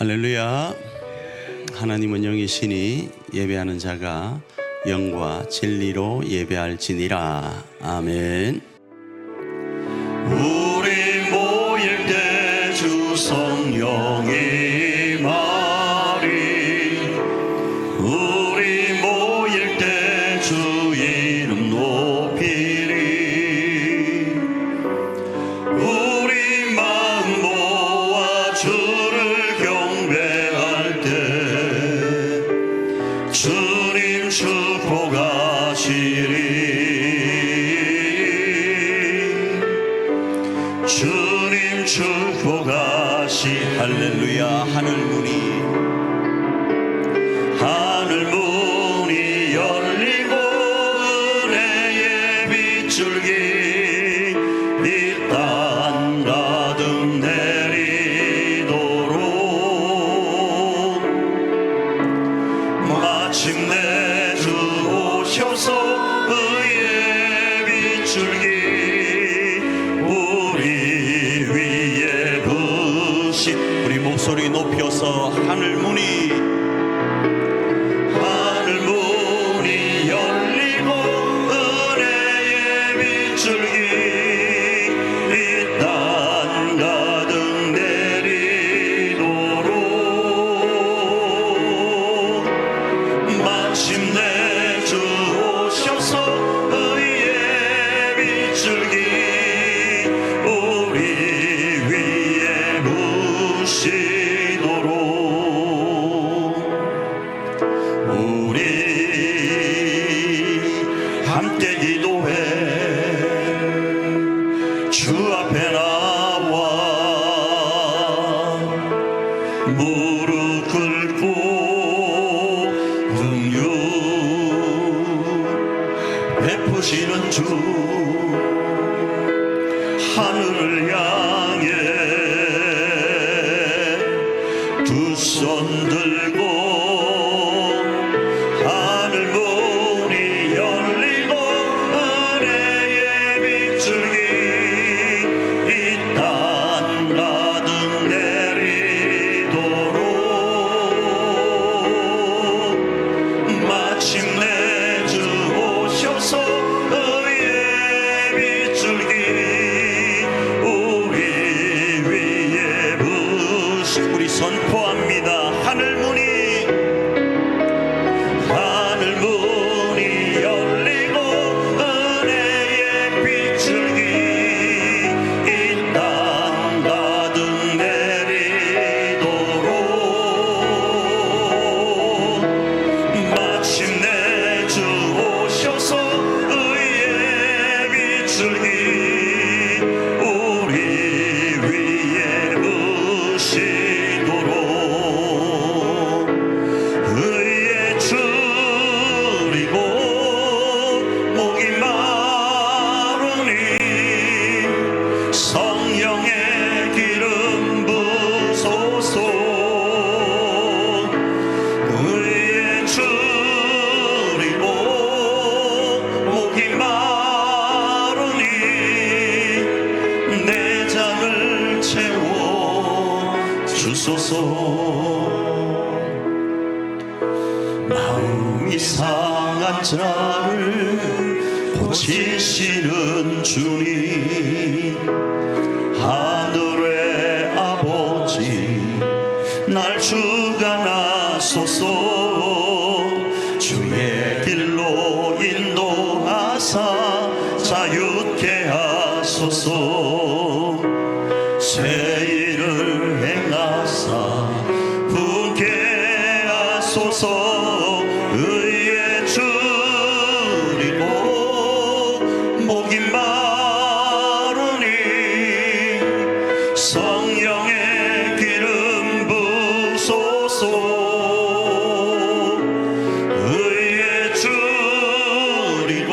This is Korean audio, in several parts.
할렐루야. 하나님은 영이시니 예배하는 자가 영과 진리로 예배할지니라. 아멘. 우리 모일 때 주 성령이 말이, 우리 모일 때 주 이름 높이리. 우리 마음 모아 주를 경배할 때 주님 축복하시리. 주님 축복하시. 할렐루야. 하늘 문이 열리고 은혜의 빗줄기 이 땅 가득 내리도록 마침내 주 오셔서 의의 빗줄기 우리 위에 부시. 우리 목소리 높여서 하늘 문이 열리고 은혜의 빗줄기 이 땅 가득 내리도록 마침내 주 오셔서 의의 빗줄기 우리 위에 부시도록. 우리 함께 기도해 주 앞에 나와 무릎 꿇고 긍휼 베푸시는 주 하늘을 향해 두 손 들고 하늘 문이 열리고 은혜의 빗줄기 이 땅 가득 내리도록 마침내 주 오셔서 의의 빗줄기 우리 위에 부시. 우리 선포합니다. 하늘 문이 열리고 은혜의 빗줄기 이 땅 가득 내리도록 마침내 주 오셔서 의의 빗줄기 우리 위에 부시도록 의의 줄이고 목이 마르니 성령의 기름 부소서. 의의 줄이고 목이 마르니 내장을 채워 주소서. 마음이 상한 자를 고치시는 주님 하늘의 아버지 날 주관하소서. 주의 길로 인도하사 자유케 하소서. 새 일을 행하사 분케 하소서. 의의 줄이고 목이 마르니 성령의 기름 부소서. 의의 줄이고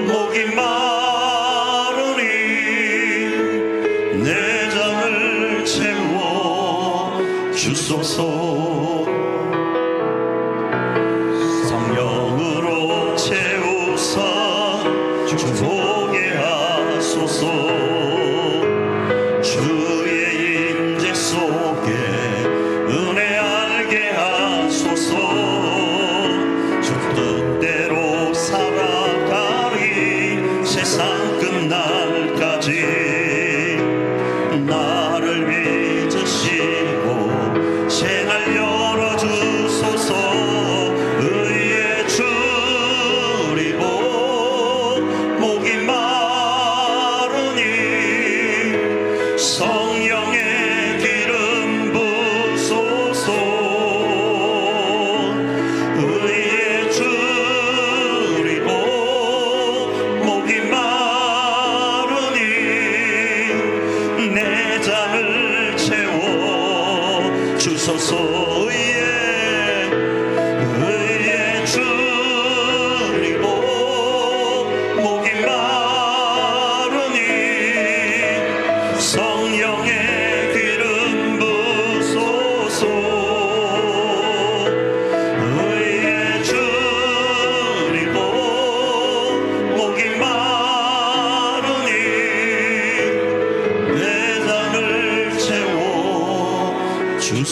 목이 마르니 내장을 채워 주소서. 성령으로 채우사 축복해 하소서. 주의 인재 속에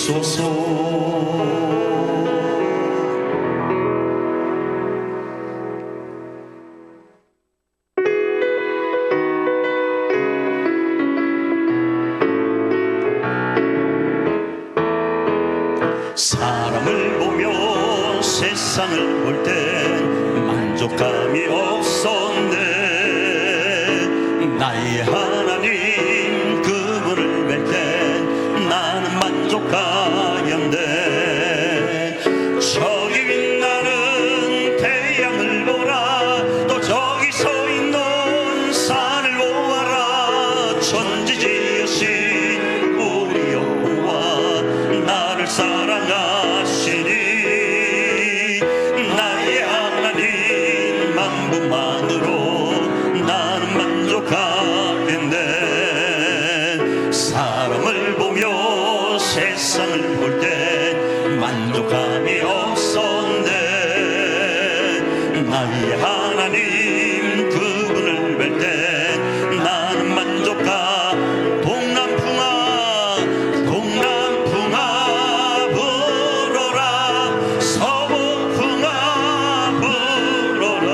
주소서. 사람을 보며 세상을 볼 땐 만족감이 없었네. 나의 하나님 그분을 뵐 땐 나는 만족하였네. 저기 빛나는 태양을 보라, 또 저기 서 있는 산을 보아라. 천지지으신 우리 여호와 나를 사랑하시니 나의 하나님 만분만으로 나는 만족하겠네. 사람을 보며 세상을 볼 때 만족감이 없었네. 나의 하나님 그분을 뵐 때 나는 만족하. 동남풍아 동남풍아 불어라, 서북풍아 불어라.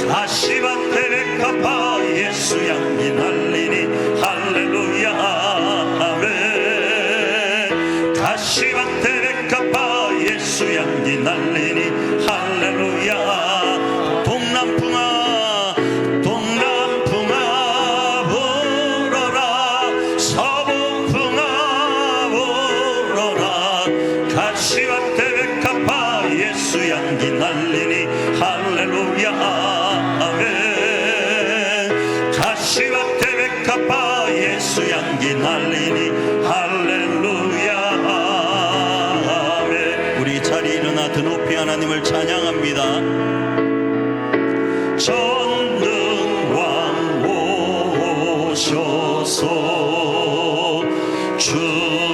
가시밭에 백합화 예수 향기 날리니 할렐루야 아멘. 가시밭에 백합화 예수 향기 날리니 할렐루야. 동남풍아 동남풍아 불어라, 서북풍아 불어라. 가시밭에 백합화 예수 향기 날리니 할렐루야 아멘. 가시밭에 백합화 예수 향기 날리니 할렐루야 아멘. 우리 자리에 일어나 드 높이 하나님을 찬양합니다. 전능왕 오셔서 주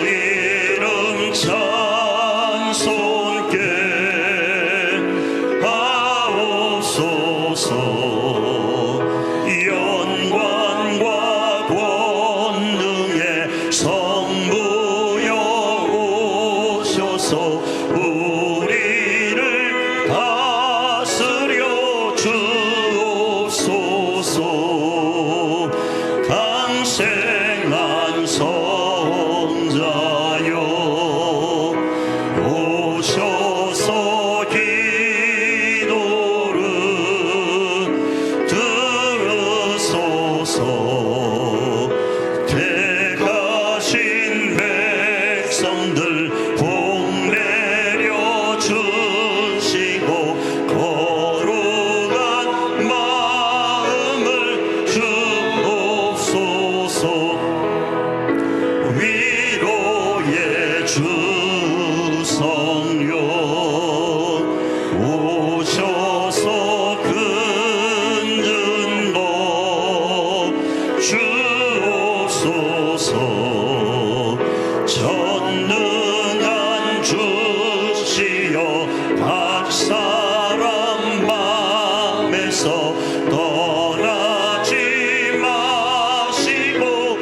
이름 찬송께 하옵소서. 영광과 권능의 성부여 오셔서 우리를 다스려 주옵소서. 강생한 선자여 오셔서 기도를 들으소서. 택하신 백성들 복 내려 주시고 거룩한 마음을 주옵소서. 위로의 주 성령 오셔서 근증 복 주옵소서. 전능한 주시여 각 사람 맘에서 떠나지 마시고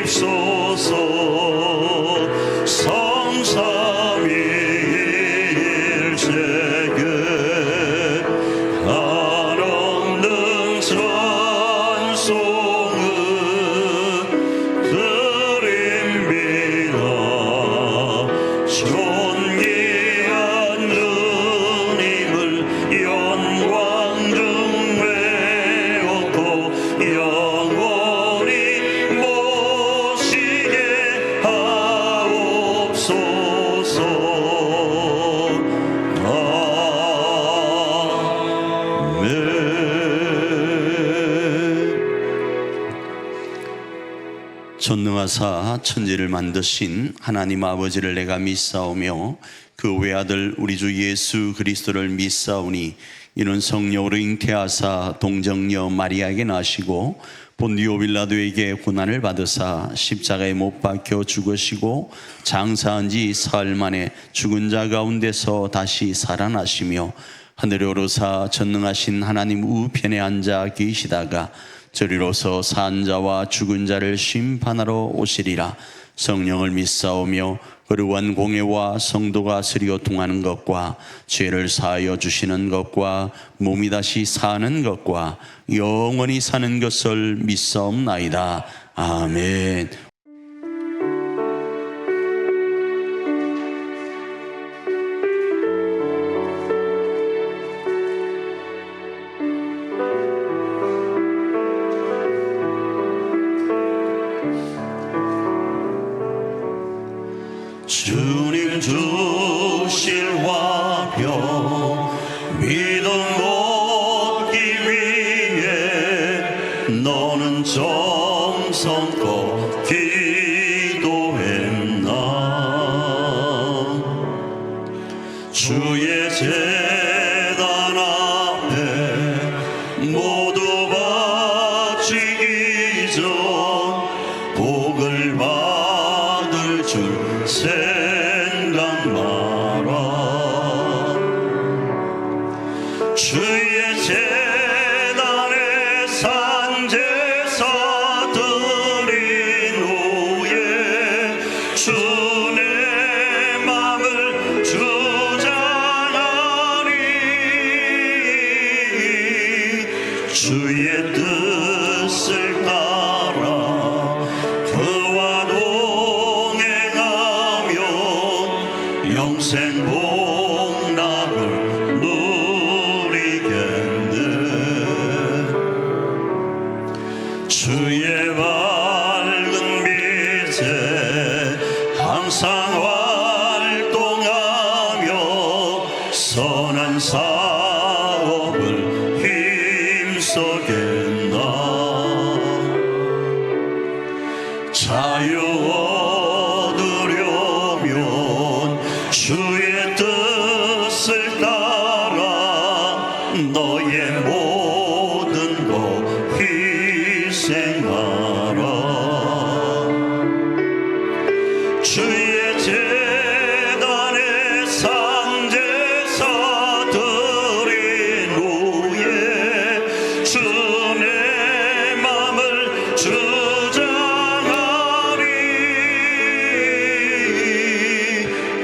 계십소서. 성삼위일체계 한없는 찬송을 드립니다. 존귀한 주님을 영광 중 외웠고 영원히 모시게 하옵소서. 아멘. 전능하사 천지를 만드신 하나님 아버지를 내가 믿사오며 그 외아들 우리 주 예수 그리스도를 믿사오니 이는 성령으로 잉태하사 동정녀 마리아에게 나시고 본디오 빌라도에게 고난을 받으사 십자가에 못 박혀 죽으시고 장사한 지 사흘 만에 죽은 자 가운데서 다시 살아나시며 하늘에 오르사 전능하신 하나님 우편에 앉아 계시다가 저리로서 산 자와 죽은 자를 심판하러 오시리라. 성령을 믿사오며 거룩한 공예와 성도가 스리어 통하는 것과 죄를 사하여 주시는 것과 몸이 다시 사는 것과 영원히 사는 것을 믿사옵나이다. 아멘. 주님 주실 화평 믿음 얻기 위해 너는 정성껏 기도했나. 주의 제단 앞에 모두 바치기 전 복을 받을 줄 생각 마라. 주의 제단에 산제사 드린 후에 주의 맘을 주장하니 주의 뜻을 따라 그와 영생 복락을 누리겠네. 주의 밝은 빛에 항상 활동하며 선한 사업을 힘써겠나. 자유 얻으려면 주의 뜻을 따라 너의 모든 것 희생하라. 주의 제단에 산제사 드린 후에 주의 맘을 주장하리.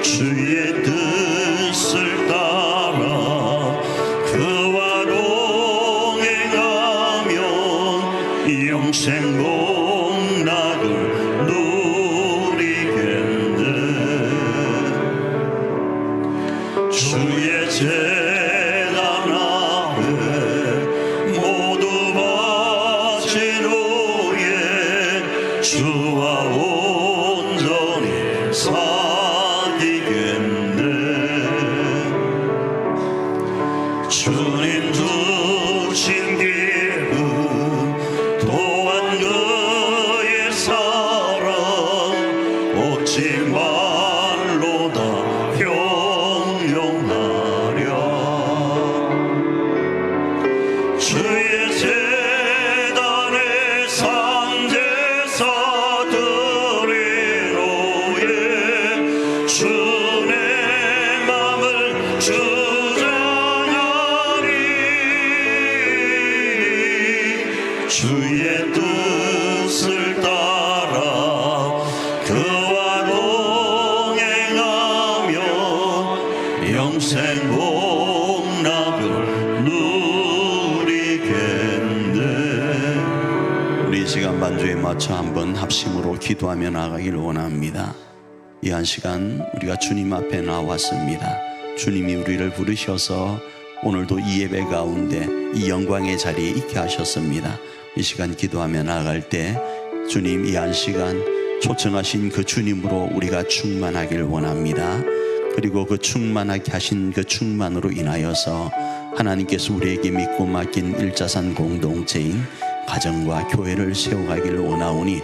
주의 뜻을 따라 그와 동행하면 영생 복락을 누리겠네. 주의 제단 앞에 모두 바친 후에 주와 온전히 사귀겠네. 주님 주신 기쁨 또한 그의 사랑 어찌 말로 다 형용하랴. 주의 제단에 산제사 드린 후에 주의 맘을 주장하리. 주의 뜻을 따라 그와 동행하며 영생 복락을 누리겠네. 우리 시간 반주에 맞춰 한번 합심으로 기도하며 나가기를 원합니다. 이 한 시간 우리가 주님 앞에 나왔습니다. 주님이 우리를 부르셔서 오늘도 이 예배 가운데 이 영광의 자리에 있게 하셨습니다. 이 시간 기도하며 나아갈 때 주님 이 한 시간 초청하신 그 주님으로 우리가 충만하길 원합니다. 그리고 그 충만하게 하신 그 충만으로 인하여서 하나님께서 우리에게 믿고 맡긴 일자산 공동체인 가정과 교회를 세워가기를 원하오니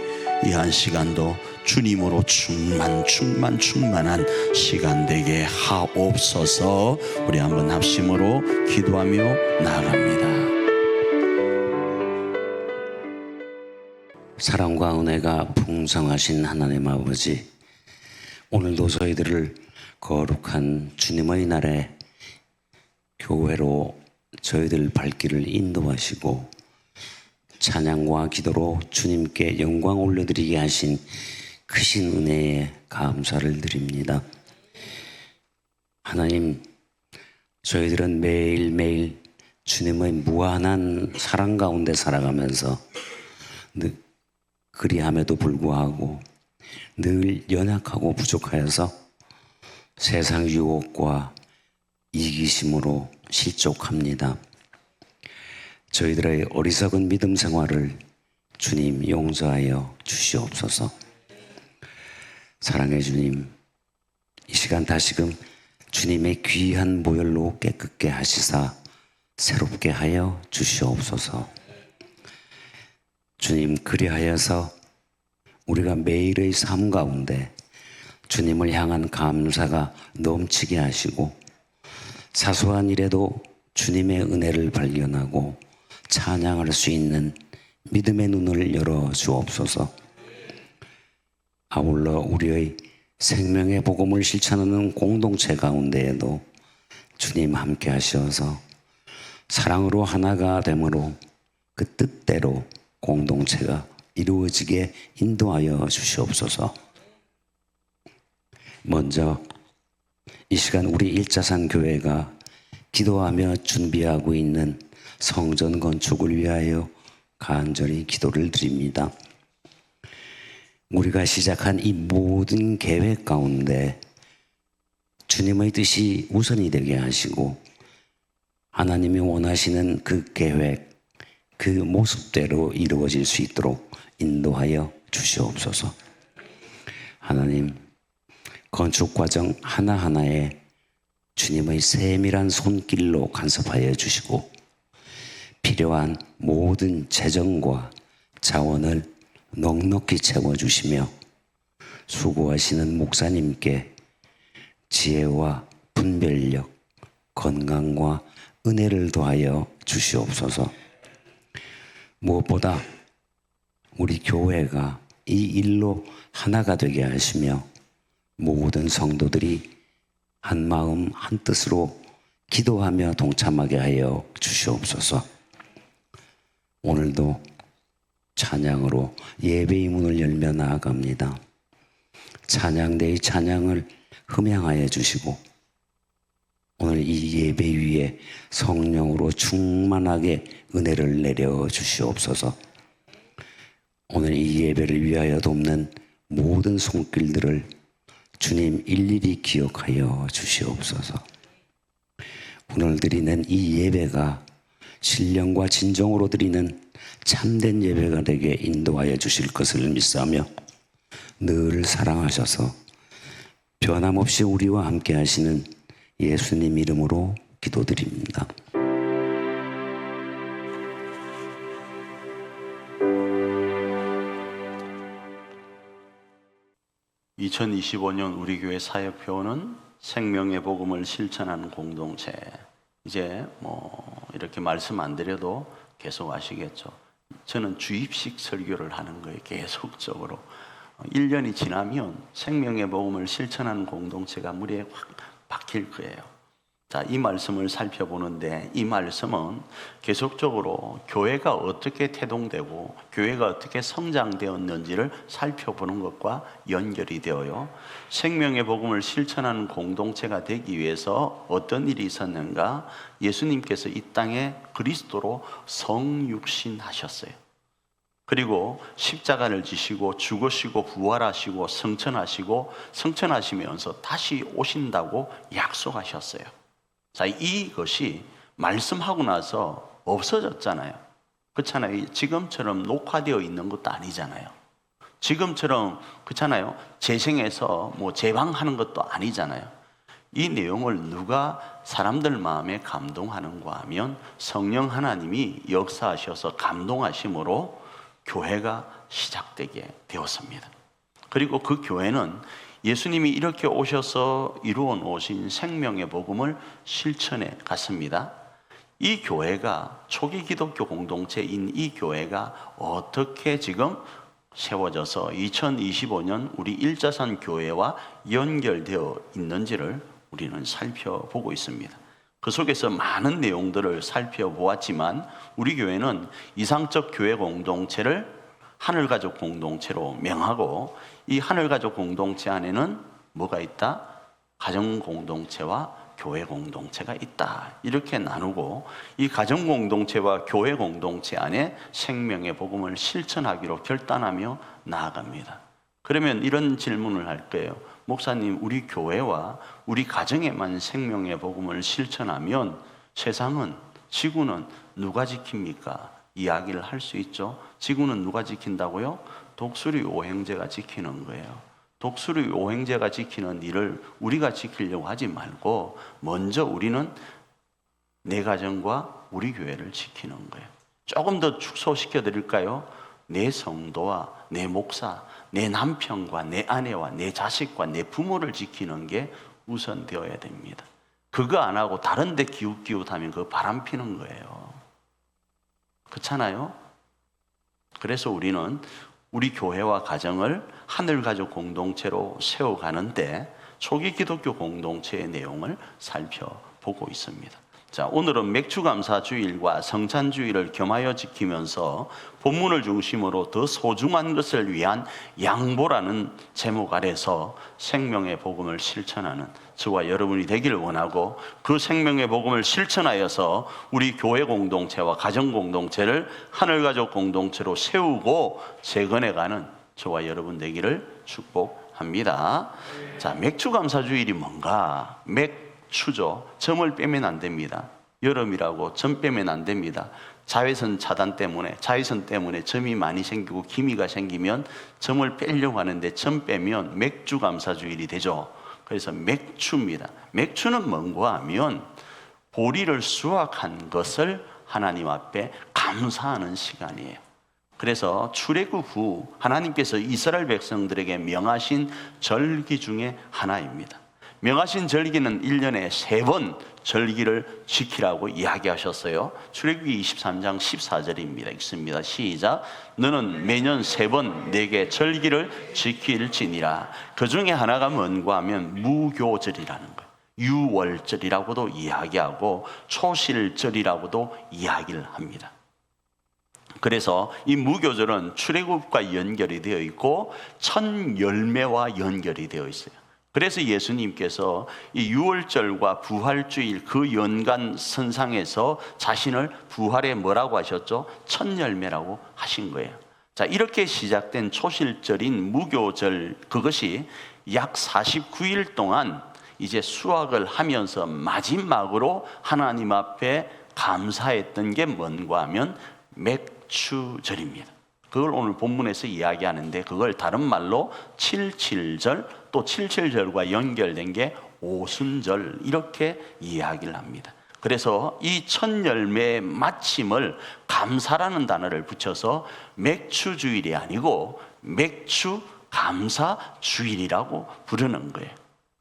이 한 시간도 주님으로 충만한 시간 되게 하옵소서. 우리 한번 합심으로 기도하며 나아갑니다. 사랑과 은혜가 풍성하신 하나님 아버지, 오늘도 저희들을 거룩한 주님의 날에 교회로 저희들 발길을 인도하시고 찬양과 기도로 주님께 영광 올려드리게 하신 크신 은혜에 감사를 드립니다. 하나님, 저희들은 매일매일 주님의 무한한 사랑 가운데 살아가면서 그리함에도 불구하고 늘 연약하고 부족하여서 세상 유혹과 이기심으로 실족합니다. 저희들의 어리석은 믿음 생활을 주님 용서하여 주시옵소서. 사랑의 주님, 이 시간 다시금 주님의 귀한 보혈로 깨끗게 하시사 새롭게 하여 주시옵소서. 주님, 그리하여서 우리가 매일의 삶 가운데 주님을 향한 감사가 넘치게 하시고 사소한 일에도 주님의 은혜를 발견하고 찬양할 수 있는 믿음의 눈을 열어 주옵소서. 아울러 우리의 생명의 복음을 실천하는 공동체 가운데에도 주님 함께 하셔서 사랑으로 하나가 되므로 그 뜻대로 공동체가 이루어지게 인도하여 주시옵소서. 먼저 이 시간 우리 일자산 교회가 기도하며 준비하고 있는 성전 건축을 위하여 간절히 기도를 드립니다. 우리가 시작한 이 모든 계획 가운데 주님의 뜻이 우선이 되게 하시고 하나님이 원하시는 그 계획, 그 모습대로 이루어질 수 있도록 인도하여 주시옵소서. 하나님, 건축 과정 하나하나에 주님의 세밀한 손길로 간섭하여 주시고 필요한 모든 재정과 자원을 넉넉히 채워주시며 수고하시는 목사님께 지혜와 분별력, 건강과 은혜를 더하여 주시옵소서. 무엇보다 우리 교회가 이 일로 하나가 되게 하시며 모든 성도들이 한 마음 한 뜻으로 기도하며 동참하게 하여 주시옵소서. 오늘도 찬양으로 예배의 문을 열며 나아갑니다. 찬양대의 찬양을 흠양하여 주시고 오늘 이 예배 위에 성령으로 충만하게 은혜를 내려 주시옵소서. 오늘 이 예배를 위하여 돕는 모든 손길들을 주님 일일이 기억하여 주시옵소서. 오늘 드리는 이 예배가 신령과 진정으로 드리는 참된 예배가 되게 인도하여 주실 것을 믿사오며 늘 사랑하셔서 변함없이 우리와 함께 하시는 예수님 이름으로 기도드립니다. 2025년 우리 교회 사역표는 생명의 복음을 실천하는 공동체. 이제 이렇게 말씀 안 드려도 계속 아시겠죠. 저는 주입식 설교를 하는 거예요. 계속적으로 1년이 지나면 생명의 복음을 실천하는 공동체가 물에 확 박힐 거예요. 자, 이 말씀을 살펴보는데 이 말씀은 계속적으로 교회가 어떻게 태동되고 교회가 어떻게 성장되었는지를 살펴보는 것과 연결이 되어요. 생명의 복음을 실천하는 공동체가 되기 위해서 어떤 일이 있었는가? 예수님께서 이 땅에 그리스도로 성육신하셨어요. 그리고 십자가를 지시고 죽으시고 부활하시고 성천하시면서 다시 오신다고 약속하셨어요. 자, 이것이 말씀하고 나서 없어졌잖아요. 그렇잖아요. 지금처럼 녹화되어 있는 것도 아니잖아요. 지금처럼 그렇잖아요. 재생해서 재방하는 것도 아니잖아요. 이 내용을 누가 사람들 마음에 감동하는가 하면 성령 하나님이 역사하셔서 감동하심으로 교회가 시작되게 되었습니다. 그리고 그 교회는 예수님이 이렇게 오셔서 이루어 놓으신 생명의 복음을 실천해 갔습니다. 이 교회가 초기 기독교 공동체인 이 교회가 어떻게 지금 세워져서 2025년 우리 일자산 교회와 연결되어 있는지를 우리는 살펴보고 있습니다. 그 속에서 많은 내용들을 살펴보았지만 우리 교회는 이상적 교회 공동체를 하늘가족 공동체로 명하고, 이 하늘가족 공동체 안에는 뭐가 있다? 가정공동체와 교회 공동체가 있다, 이렇게 나누고, 이 가정 공동체와 교회 공동체 안에 생명의 복음을 실천하기로 결단하며 나아갑니다. 그러면 이런 질문을 할 거예요. 목사님, 우리 교회와 우리 가정에만 생명의 복음을 실천하면 세상은, 지구는 누가 지킵니까? 이야기를 할 수 있죠. 지구는 누가 지킨다고요? 독수리 오행제가 지키는 거예요. 독수리 오행제가 지키는 일을 우리가 지키려고 하지 말고 먼저 우리는 내 가정과 우리 교회를 지키는 거예요. 조금 더 축소시켜 드릴까요? 내 성도와 내 목사, 내 남편과 내 아내와 내 자식과 내 부모를 지키는 게 우선되어야 됩니다. 그거 안 하고 다른 데 기웃기웃하면 그거 바람 피는 거예요. 그렇잖아요? 그래서 우리는 우리 교회와 가정을 하늘가족 공동체로 세워가는데 초기 기독교 공동체의 내용을 살펴보고 있습니다. 자, 오늘은 맥주감사주일과 성찬주일을 겸하여 지키면서 본문을 중심으로 더 소중한 것을 위한 양보라는 제목 아래서 생명의 복음을 실천하는 저와 여러분이 되기를 원하고, 그 생명의 복음을 실천하여서 우리 교회 공동체와 가정 공동체를 하늘가족 공동체로 세우고 재건해가는 저와 여러분 되기를 축복합니다. 자, 맥주감사주일이 뭔가? 맥주죠. 점을 빼면 안 됩니다. 여름이라고 점 빼면 안 됩니다. 자외선 차단 때문에, 자외선 때문에 점이 많이 생기고 기미가 생기면 점을 빼려고 하는데 점 빼면 맥주감사주일이 되죠. 그래서 맥주입니다. 맥주는 뭔가 하면 보리를 수확한 것을 하나님 앞에 감사하는 시간이에요. 그래서 출애굽 후 하나님께서 이스라엘 백성들에게 명하신 절기 중에 하나입니다. 명하신 절기는 1년에 3번 절기를 지키라고 이야기하셨어요. 출애굽기 23장 14절입니다. 읽습니다. 시작. 너는 매년 3번 내게 절기를 지킬지니라. 그 중에 하나가 뭔가 하면 무교절이라는 거예요. 유월절이라고도 이야기하고 초실절이라고도 이야기를 합니다. 그래서 이 무교절은 출애굽과 연결이 되어 있고 첫 열매와 연결이 되어 있어요. 그래서 예수님께서 이 유월절과 부활주일 그 연간 선상에서 자신을 부활에 뭐라고 하셨죠? 첫 열매라고 하신 거예요. 자, 이렇게 시작된 초실절인 무교절, 그것이 약 49일 동안 이제 수확을 하면서 마지막으로 하나님 앞에 감사했던 게 뭔가 하면 맥주절입니다. 그걸 오늘 본문에서 이야기하는데, 그걸 다른 말로 칠칠절, 또 칠칠절과 연결된 게 오순절, 이렇게 이야기를 합니다. 그래서 이 첫 열매의 마침을 감사라는 단어를 붙여서 맥주주일이 아니고 맥주 감사주일이라고 부르는 거예요.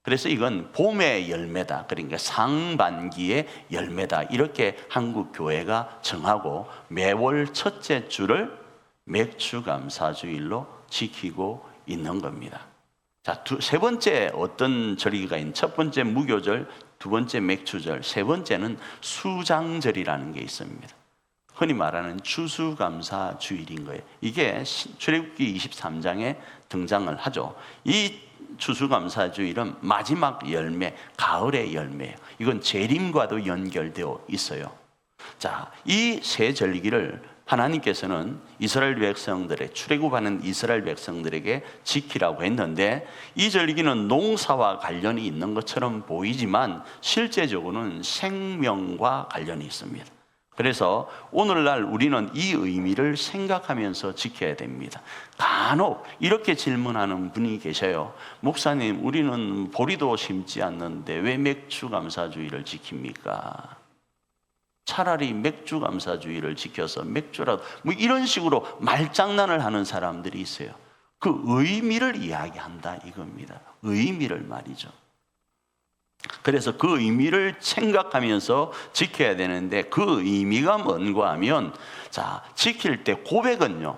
그래서 이건 봄의 열매다, 그러니까 상반기의 열매다, 이렇게 한국 교회가 정하고 매월 첫째 주를 맥주감사주일로 지키고 있는 겁니다. 자, 세 번째 어떤 절기가 있는? 첫 번째 무교절, 두 번째 맥주절, 세 번째는 수장절이라는 게 있습니다. 흔히 말하는 추수감사주일인 거예요. 이게 출애굽기 23장에 등장을 하죠. 이 추수감사주일은 마지막 열매, 가을의 열매예요. 이건 재림과도 연결되어 있어요. 자, 이 세 절기를 하나님께서는 이스라엘 백성들의, 출애굽하는 이스라엘 백성들에게 지키라고 했는데, 이 절기는 농사와 관련이 있는 것처럼 보이지만 실제적으로는 생명과 관련이 있습니다. 그래서 오늘날 우리는 이 의미를 생각하면서 지켜야 됩니다. 간혹 이렇게 질문하는 분이 계셔요. 목사님, 우리는 보리도 심지 않는데 왜 맥주감사주일을 지킵니까? 차라리 맥주감사주일을 지켜서 맥주라도, 뭐 이런 식으로 말장난을 하는 사람들이 있어요. 그 의미를 이야기한다 이겁니다. 의미를 말이죠. 그래서 그 의미를 생각하면서 지켜야 되는데, 그 의미가 뭔가 하면, 자, 지킬 때 고백은요,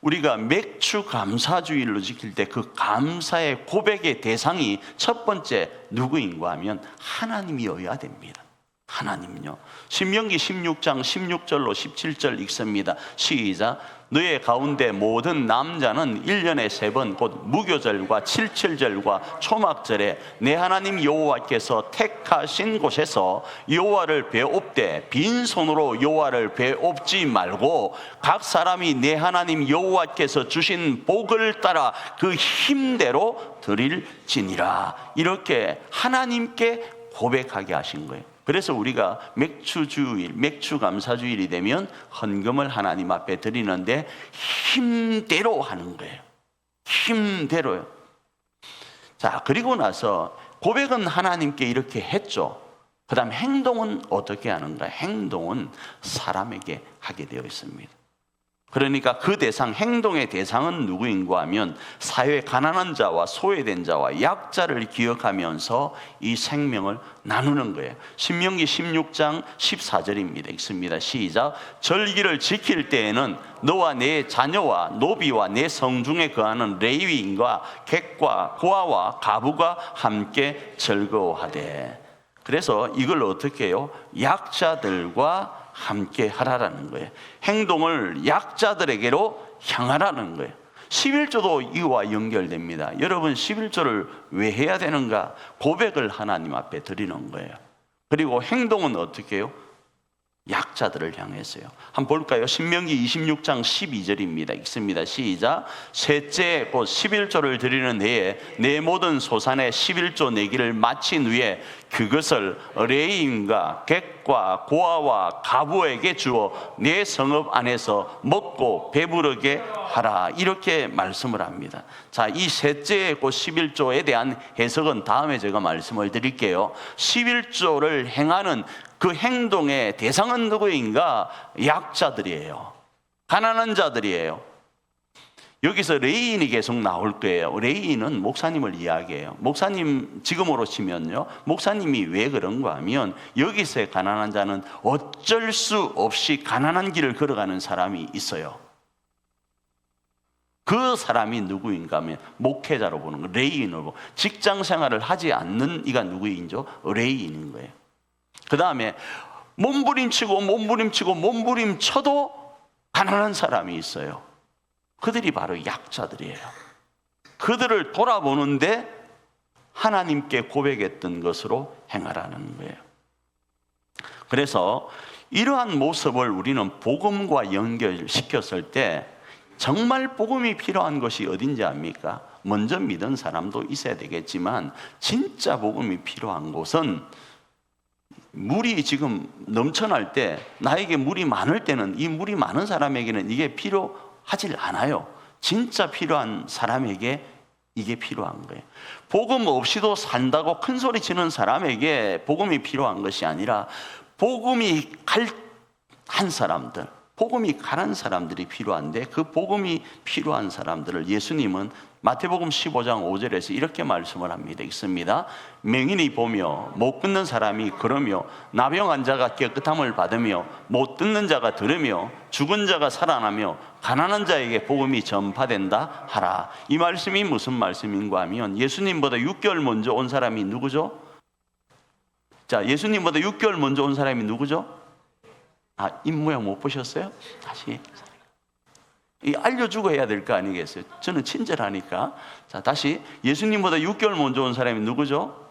우리가 맥주감사주일로 지킬 때 그 감사의 고백의 대상이 첫 번째 누구인가 하면 하나님이어야 됩니다. 하나님요. 신명기 16장 16절로 17절 읽습니다. 시작. 너의 가운데 모든 남자는 1년에 3번 곧 무교절과 칠칠절과 초막절에 내 하나님 여호와께서 택하신 곳에서 여호와를 배웁되 빈손으로 여호와를 배웁지 말고 각 사람이 내 하나님 여호와께서 주신 복을 따라 그 힘대로 드릴지니라. 이렇게 하나님께 고백하게 하신 거예요. 그래서 우리가 맥주주일, 맥주감사주일이 되면 헌금을 하나님 앞에 드리는데 힘대로 하는 거예요. 힘대로요. 자, 그리고 나서 고백은 하나님께 이렇게 했죠. 그 다음 행동은 어떻게 하는가? 행동은 사람에게 하게 되어 있습니다. 그러니까 그 대상, 행동의 대상은 누구인가 하면 사회에 가난한 자와 소외된 자와 약자를 기억하면서 이 생명을 나누는 거예요. 신명기 16장 14절입니다. 읽습니다. 시작. 절기를 지킬 때에는 너와 내 자녀와 노비와 내 성중에 거하는 레위인과 객과 고아와 가부가 함께 즐거워하되. 그래서 이걸 어떻게 해요? 약자들과 함께 하라라는 거예요. 행동을 약자들에게로 향하라는 거예요. 11조도 이와 연결됩니다. 여러분 11조를 왜 해야 되는가? 고백을 하나님 앞에 드리는 거예요. 그리고 행동은 어떻게 해요? 약자들을 향해서요. 한번 볼까요? 신명기 26장 12절입니다. 읽습니다. 시작. 셋째 곧 11조를 드리는 해에 내 모든 소산의 11조 내기를 마친 후에 그것을 레위인과 객과 고아와 가부에게 주어 내 성읍 안에서 먹고 배부르게 하라. 이렇게 말씀을 합니다. 자, 이 셋째 곧 11조에 대한 해석은 다음에 제가 말씀을 드릴게요. 11조를 행하는 그 행동의 대상은 누구인가? 약자들이에요. 가난한 자들이에요. 여기서 레위인이 계속 나올 거예요. 레위인은 목사님을 이야기해요. 목사님 지금으로 치면요, 목사님이 왜 그런가 하면 여기서의 가난한 자는 어쩔 수 없이 가난한 길을 걸어가는 사람이 있어요. 그 사람이 누구인가 하면 목회자로 보는 거, 레위인으로 보고, 직장 생활을 하지 않는 이가 누구인죠? 레위인인 거예요. 그 다음에 몸부림쳐도 가난한 사람이 있어요. 그들이 바로 약자들이에요. 그들을 돌아보는데 하나님께 고백했던 것으로 행하라는 거예요. 그래서 이러한 모습을 우리는 복음과 연결시켰을 때 정말 복음이 필요한 것이 어딘지 압니까? 먼저 믿은 사람도 있어야 되겠지만 진짜 복음이 필요한 곳은 물이 지금 넘쳐날 때, 나에게 물이 많을 때는 이 물이 많은 사람에게는 이게 필요하질 않아요. 진짜 필요한 사람에게 이게 필요한 거예요. 복음 없이도 산다고 큰 소리 치는 사람에게 복음이 필요한 것이 아니라 복음이 갈한 사람들, 복음이 가난 사람들이 필요한데, 그 복음이 필요한 사람들을 예수님은 마태복음 15장 5절에서 이렇게 말씀을 합니다. 읽습니다. 맹인이 보며 못 듣는 사람이 걸으며 나병한 자가 깨끗함을 받으며 못 듣는 자가 들으며 죽은 자가 살아나며 가난한 자에게 복음이 전파된다 하라. 이 말씀이 무슨 말씀인가 하면 예수님보다 6개월 먼저 온 사람이 누구죠? 자, 예수님보다 6개월 먼저 온 사람이 누구죠? 입 모양 못 보셨어요? 다시 알려주고 해야 될 거 아니겠어요? 저는 친절하니까. 자, 다시. 예수님보다 6개월 먼저 온 사람이 누구죠?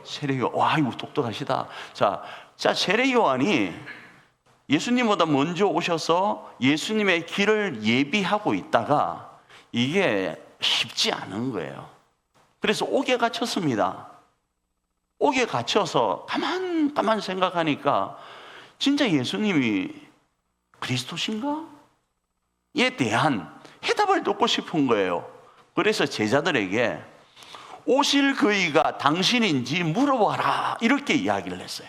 세례요한. 와, 이거 똑똑하시다. 자, 세례요한이 예수님보다 먼저 오셔서 예수님의 길을 예비하고 있다가 이게 쉽지 않은 거예요. 그래서 옥에 갇혔습니다. 옥에 갇혀서 가만 생각하니까 진짜 예수님이 그리스도신가? 에 대한 해답을 듣고 싶은 거예요. 그래서 제자들에게 오실 그이가 당신인지 물어봐라, 이렇게 이야기를 했어요.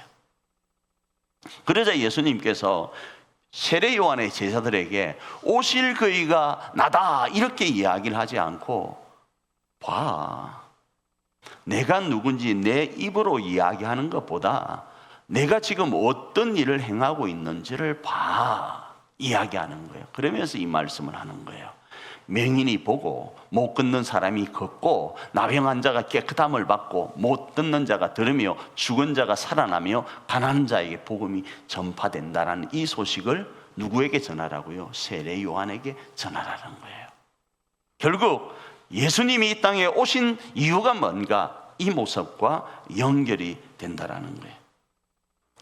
그러자 예수님께서 세례 요한의 제자들에게 오실 그이가 나다 이렇게 이야기를 하지 않고, 봐, 내가 누군지 내 입으로 이야기하는 것보다 내가 지금 어떤 일을 행하고 있는지를 봐, 이야기하는 거예요. 그러면서 이 말씀을 하는 거예요. 맹인이 보고 못 걷는 사람이 걷고 나병 자가 깨끗함을 받고 못 듣는 자가 들으며 죽은 자가 살아나며 가난한 자에게 복음이 전파된다라는 이 소식을 누구에게 전하라고요? 세례 요한에게 전하라는 거예요. 결국 예수님이 이 땅에 오신 이유가 뭔가? 이 모습과 연결이 된다라는 거예요.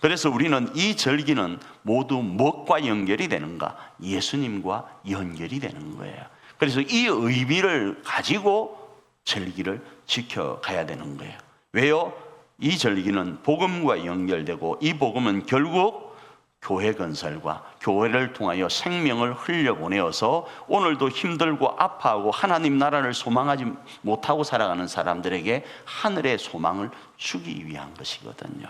그래서 우리는 이 절기는 모두 무엇과 연결이 되는가? 예수님과 연결이 되는 거예요. 그래서 이 의미를 가지고 절기를 지켜가야 되는 거예요. 왜요? 이 절기는 복음과 연결되고 이 복음은 결국 교회 건설과 교회를 통하여 생명을 흘려보내어서 오늘도 힘들고 아파하고 하나님 나라를 소망하지 못하고 살아가는 사람들에게 하늘의 소망을 주기 위한 것이거든요.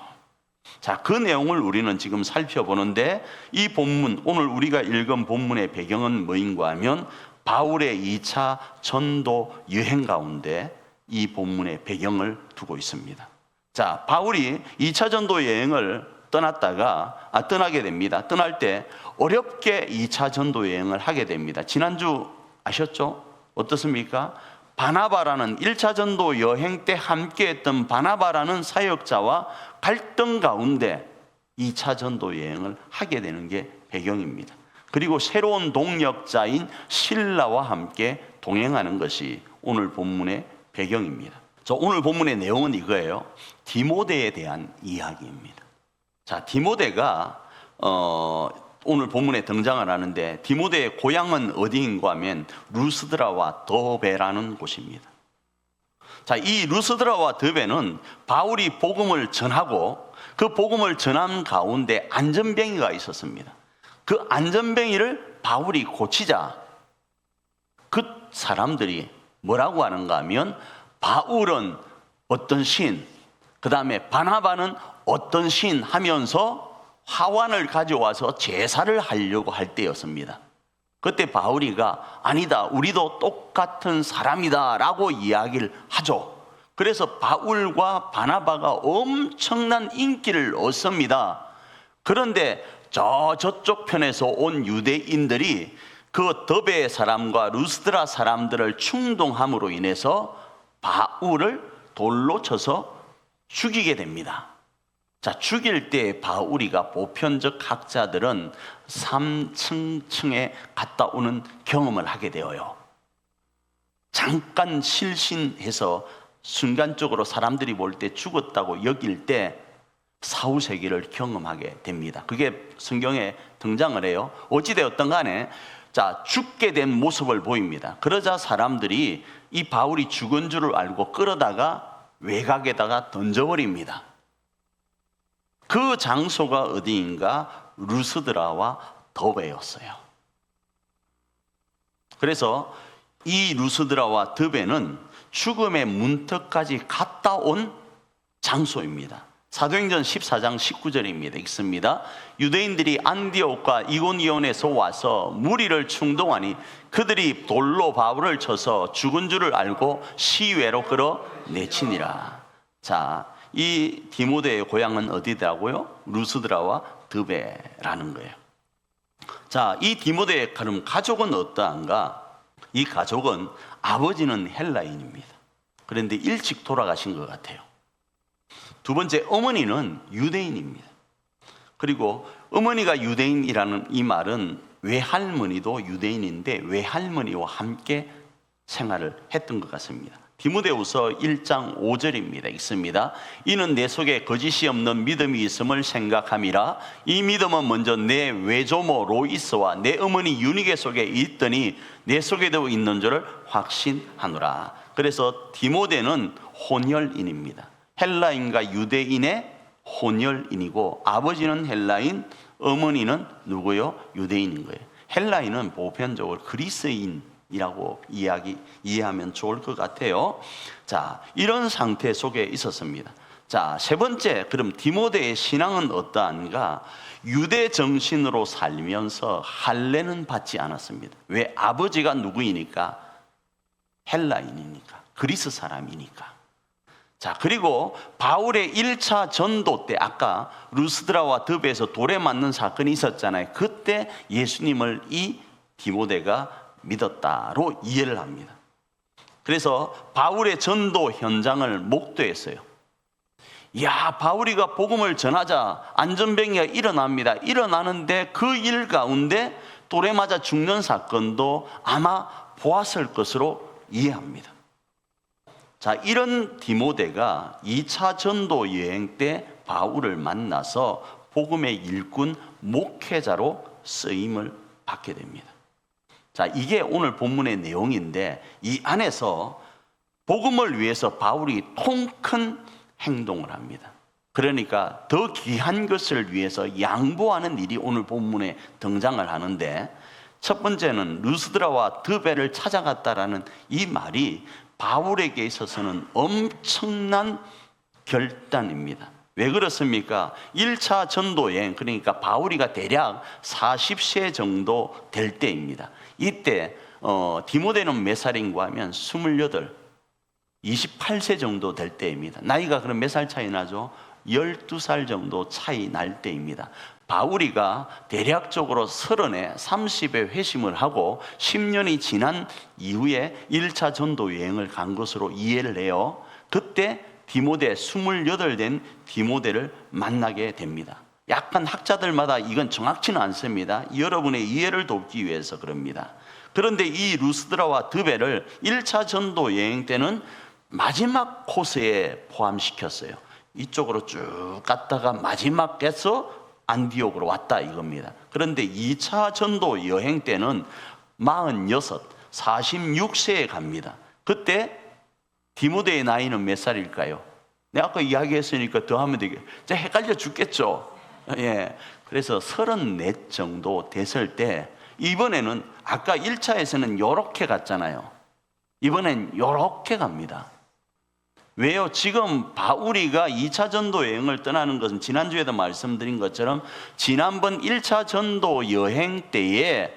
자, 그 내용을 우리는 지금 살펴보는데 이 본문, 오늘 우리가 읽은 본문의 배경은 뭐인가 하면 바울의 2차 전도 여행 가운데 이 본문의 배경을 두고 있습니다. 자, 바울이 2차 전도 여행을 떠나게 됩니다. 떠날 때 어렵게 2차 전도 여행을 하게 됩니다. 지난주 아셨죠? 어떻습니까? 바나바라는 1차 전도 여행 때 함께 했던 바나바라는 사역자와 갈등 가운데 2차 전도 여행을 하게 되는 게 배경입니다. 그리고 새로운 동역자인 실라와 함께 동행하는 것이 오늘 본문의 배경입니다. 오늘 본문의 내용은 이거예요. 디모데에 대한 이야기입니다. 자, 디모데가 오늘 본문에 등장을 하는데 디모데의 고향은 어디인가 하면 루스드라와 더베라는 곳입니다. 자, 이 루스드라와 더베는 바울이 복음을 전하고 그 복음을 전한 가운데 안전뱅이가 있었습니다. 그 안전뱅이를 바울이 고치자 그 사람들이 뭐라고 하는가 하면 바울은 어떤 신, 그 다음에 바나바는 어떤 신 하면서 화환을 가져와서 제사를 하려고 할 때였습니다. 그때 바울이가 아니다, 우리도 똑같은 사람이다 라고 이야기를 하죠. 그래서 바울과 바나바가 엄청난 인기를 얻습니다. 그런데 저쪽 편에서 온 유대인들이 그 더베 사람과 루스드라 사람들을 충동함으로 인해서 바울을 돌로 쳐서 죽이게 됩니다. 자, 죽일 때 바울이가 보편적 학자들은 3층에 갔다 오는 경험을 하게 되어요. 잠깐 실신해서 순간적으로 사람들이 볼 때 죽었다고 여길 때 사후세계를 경험하게 됩니다. 그게 성경에 등장을 해요. 어찌되었든 간에 자, 죽게 된 모습을 보입니다. 그러자 사람들이 이 바울이 죽은 줄을 알고 끌어다가 외곽에다가 던져버립니다. 그 장소가 어디인가? 루스드라와 더베였어요. 그래서 이 루스드라와 더베는 죽음의 문턱까지 갔다 온 장소입니다. 사도행전 14장 19절입니다. 읽습니다. 유대인들이 안디옥과 이고니온에서 와서 무리를 충동하니 그들이 돌로 바울을 쳐서 죽은 줄을 알고 시외로 끌어내치니라. 자, 이 디모데의 고향은 어디더라고요? 루스드라와 드베라는 거예요. 자, 이 디모데의 그럼 가족은 어떠한가? 이 가족은 아버지는 헬라인입니다. 그런데 일찍 돌아가신 것 같아요. 두 번째, 어머니는 유대인입니다. 그리고 어머니가 유대인이라는 이 말은 외할머니도 유대인인데 외할머니와 함께 생활을 했던 것 같습니다. 디모데후서 1장 5절입니다. 읽습니다. 이는 내 속에 거짓이 없는 믿음이 있음을 생각함이라. 이 믿음은 먼저 내 외조모 로이스와 내 어머니 유니게 속에 있더니 내 속에도 있는 줄을 확신하노라. 그래서 디모데는 혼혈인입니다. 헬라인과 유대인의 혼혈인이고 아버지는 헬라인, 어머니는 누구요? 유대인인 거예요. 헬라인은 보편적으로 그리스인이라고 이해하면 좋을 것 같아요. 자, 이런 상태 속에 있었습니다. 자, 세 번째, 그럼 디모데의 신앙은 어떠한가? 유대 정신으로 살면서 할례는 받지 않았습니다. 왜? 아버지가 누구이니까? 헬라인이니까, 그리스 사람이니까. 자, 그리고 바울의 1차 전도 때 아까 루스드라와 더베에서 돌에 맞는 사건이 있었잖아요. 그때 예수님을 이 디모데가 믿었다로 이해를 합니다. 그래서 바울의 전도 현장을 목도했어요. 야, 바울이가 복음을 전하자 안전병이가 일어납니다. 일어나는데 그 일 가운데 돌에 맞아 죽는 사건도 아마 보았을 것으로 이해합니다. 자, 이런 디모데가 2차 전도 여행 때 바울을 만나서 복음의 일꾼 목회자로 쓰임을 받게 됩니다. 자, 이게 오늘 본문의 내용인데 이 안에서 복음을 위해서 바울이 통큰 행동을 합니다. 그러니까 더 귀한 것을 위해서 양보하는 일이 오늘 본문에 등장을 하는데, 첫 번째는 루스드라와 드베를 찾아갔다라는 이 말이 바울에게 있어서는 엄청난 결단입니다. 왜 그렇습니까? 1차 전도 여행, 그러니까 바울이가 대략 40세 정도 될 때입니다. 이때 디모데는 몇 살인가 하면 28, 28세 정도 될 때입니다. 나이가 그럼 몇 살 차이 나죠? 12살 정도 차이 날 때입니다. 바울이가 대략적으로 30에 30에 회심을 하고 10년이 지난 이후에 1차 전도 여행을 간 것으로 이해를 해요. 그때 디모데 28된 디모데를 만나게 됩니다. 약간 학자들마다 이건 정확치는 않습니다. 여러분의 이해를 돕기 위해서 그럽니다. 그런데 이 루스드라와 드베를 1차 전도 여행 때는 마지막 코스에 포함시켰어요. 이쪽으로 쭉 갔다가 마지막에서 안디옥으로 왔다 이겁니다. 그런데 2차 전도 여행 때는 46, 46세에 갑니다. 그때 디모데의 나이는 몇 살일까요? 내가 아까 이야기했으니까 더 하면 되겠죠. 헷갈려 죽겠죠. 예. 그래서 34 정도 됐을 때 이번에는 아까 1차에서는 요렇게 갔잖아요. 이번엔 요렇게 갑니다. 왜요? 지금 바울이가 2차 전도 여행을 떠나는 것은 지난주에도 말씀드린 것처럼 지난번 1차 전도 여행 때에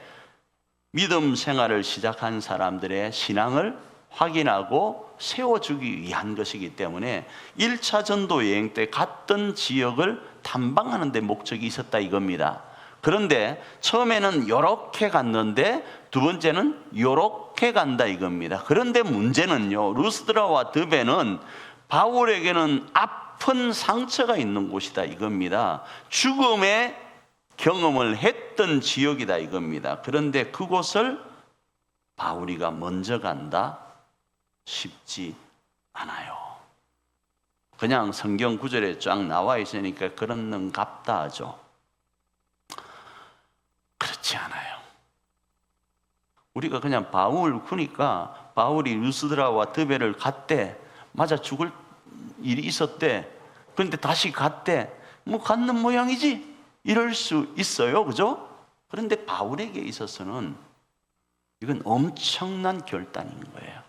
믿음 생활을 시작한 사람들의 신앙을 확인하고 세워주기 위한 것이기 때문에 1차 전도 여행 때 갔던 지역을 탐방하는 데 목적이 있었다 이겁니다. 그런데 처음에는 요렇게 갔는데 두 번째는 요렇게 간다 이겁니다. 그런데 문제는요, 루스드라와 드베는 바울에게는 아픈 상처가 있는 곳이다 이겁니다. 죽음의 경험을 했던 지역이다 이겁니다. 그런데 그곳을 바울이가 먼저 간다? 쉽지 않아요. 그냥 성경 구절에 쫙 나와 있으니까 그런 갑다 하죠. 그렇지 않아요. 우리가 그냥 바울 그러니까 바울이 루스드라와 드베를 갔대, 맞아 죽을 일이 있었대, 그런데 다시 갔대, 뭐 갔는 모양이지 이럴 수 있어요, 그죠? 그런데 바울에게 있어서는 이건 엄청난 결단인 거예요.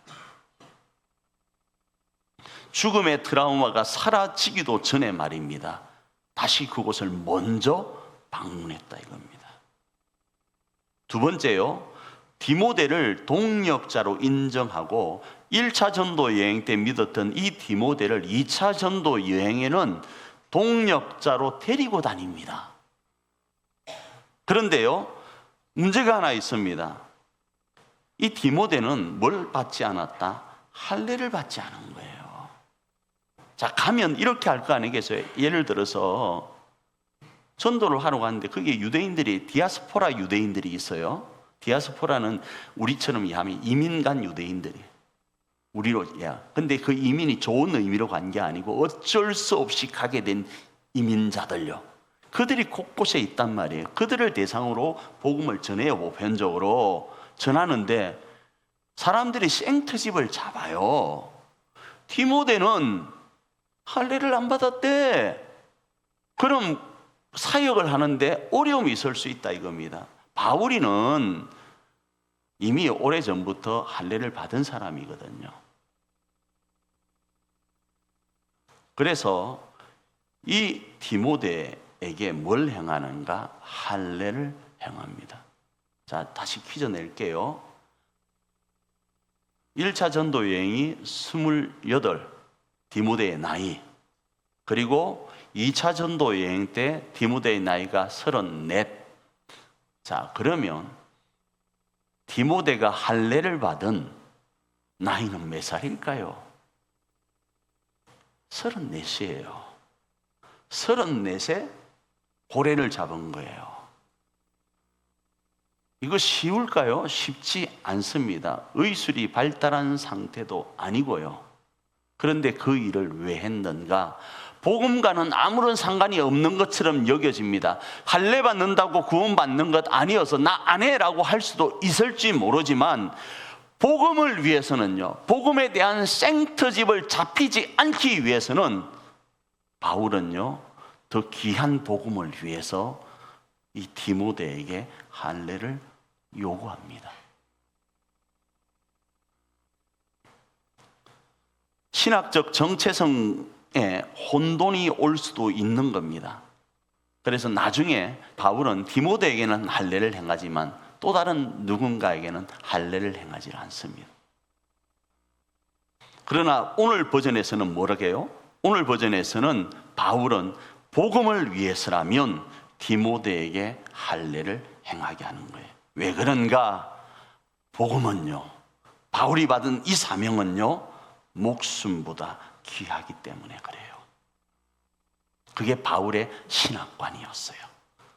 죽음의 트라우마가 사라지기도 전에 말입니다. 다시 그곳을 먼저 방문했다 이겁니다. 두 번째요, 디모데를 동력자로 인정하고 1차 전도 여행 때 믿었던 이 디모데를 2차 전도 여행에는 동력자로 데리고 다닙니다. 그런데요, 문제가 하나 있습니다. 이 디모데는 뭘 받지 않았다? 할례를 받지 않은 거예요. 자, 가면 이렇게 할 거 아니겠어요? 예를 들어서 전도를 하러 갔는데 거기에 유대인들이, 디아스포라 유대인들이 있어요. 디아스포라는 우리처럼 하면 이민 간 유대인들이 우리로, 근데 그 이민이 좋은 의미로 간 게 아니고 어쩔 수 없이 가게 된 이민자들요. 그들이 곳곳에 있단 말이에요. 그들을 대상으로 복음을 전해요. 보편적으로 전하는데 사람들이 생트집을 잡아요. 디모데는 할례를 안 받았대. 그럼 사역을 하는데 어려움이 있을 수 있다 이겁니다. 바울이는 이미 오래전부터 할례를 받은 사람이거든요. 그래서 이 디모데에게 뭘 행하는가? 할례를 행합니다. 자, 다시 퀴즈 낼게요. 1차 전도 여행이 28, 디모데의 나이. 그리고 2차 전도 여행 때 디모데의 나이가 34. 자, 그러면 디모데가 할례를 받은 나이는 몇 살일까요? 34세예요. 34세 고래를 잡은 거예요. 이거 쉬울까요? 쉽지 않습니다. 의술이 발달한 상태도 아니고요. 그런데 그 일을 왜 했는가? 복음과는 아무런 상관이 없는 것처럼 여겨집니다. 할례 받는다고 구원받는 것 아니어서 나 안 해라고 할 수도 있을지 모르지만 복음을 위해서는요, 복음에 대한 생트집을 잡히지 않기 위해서는 바울은요, 더 귀한 복음을 위해서 이 디모데에게 할례를 요구합니다. 신학적 정체성에 혼돈이 올 수도 있는 겁니다. 그래서 나중에 바울은 디모데에게는 할례를 행하지만 또 다른 누군가에게는 할례를 행하지 않습니다. 그러나 오늘 버전에서는 뭐라고 해요? 오늘 버전에서는 바울은 복음을 위해서라면 디모데에게 할례를 행하게 하는 거예요. 왜 그런가? 복음은요, 바울이 받은 이 사명은요, 목숨보다 귀하기 때문에 그래요. 그게 바울의 신학관이었어요.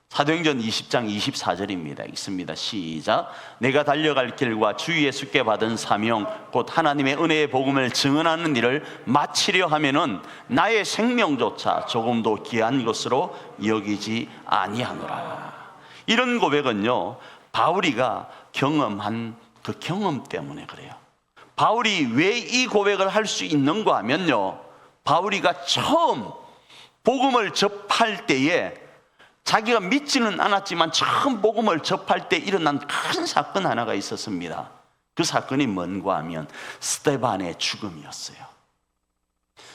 사도행전 20장 24절입니다. 읽습니다. 시작. 내가 달려갈 길과 주 예수께 받은 사명 곧 하나님의 은혜의 복음을 증언하는 일을 마치려 하면은 나의 생명조차 조금도 귀한 것으로 여기지 아니하노라. 이런 고백은요, 바울이가 경험한 그 경험 때문에 그래요. 바울이 왜 이 고백을 할 수 있는가 하면요, 바울이가 처음 복음을 접할 때에 자기가 믿지는 않았지만 처음 복음을 접할 때 일어난 큰 사건 하나가 있었습니다. 그 사건이 뭔가 하면 스데반의 죽음이었어요.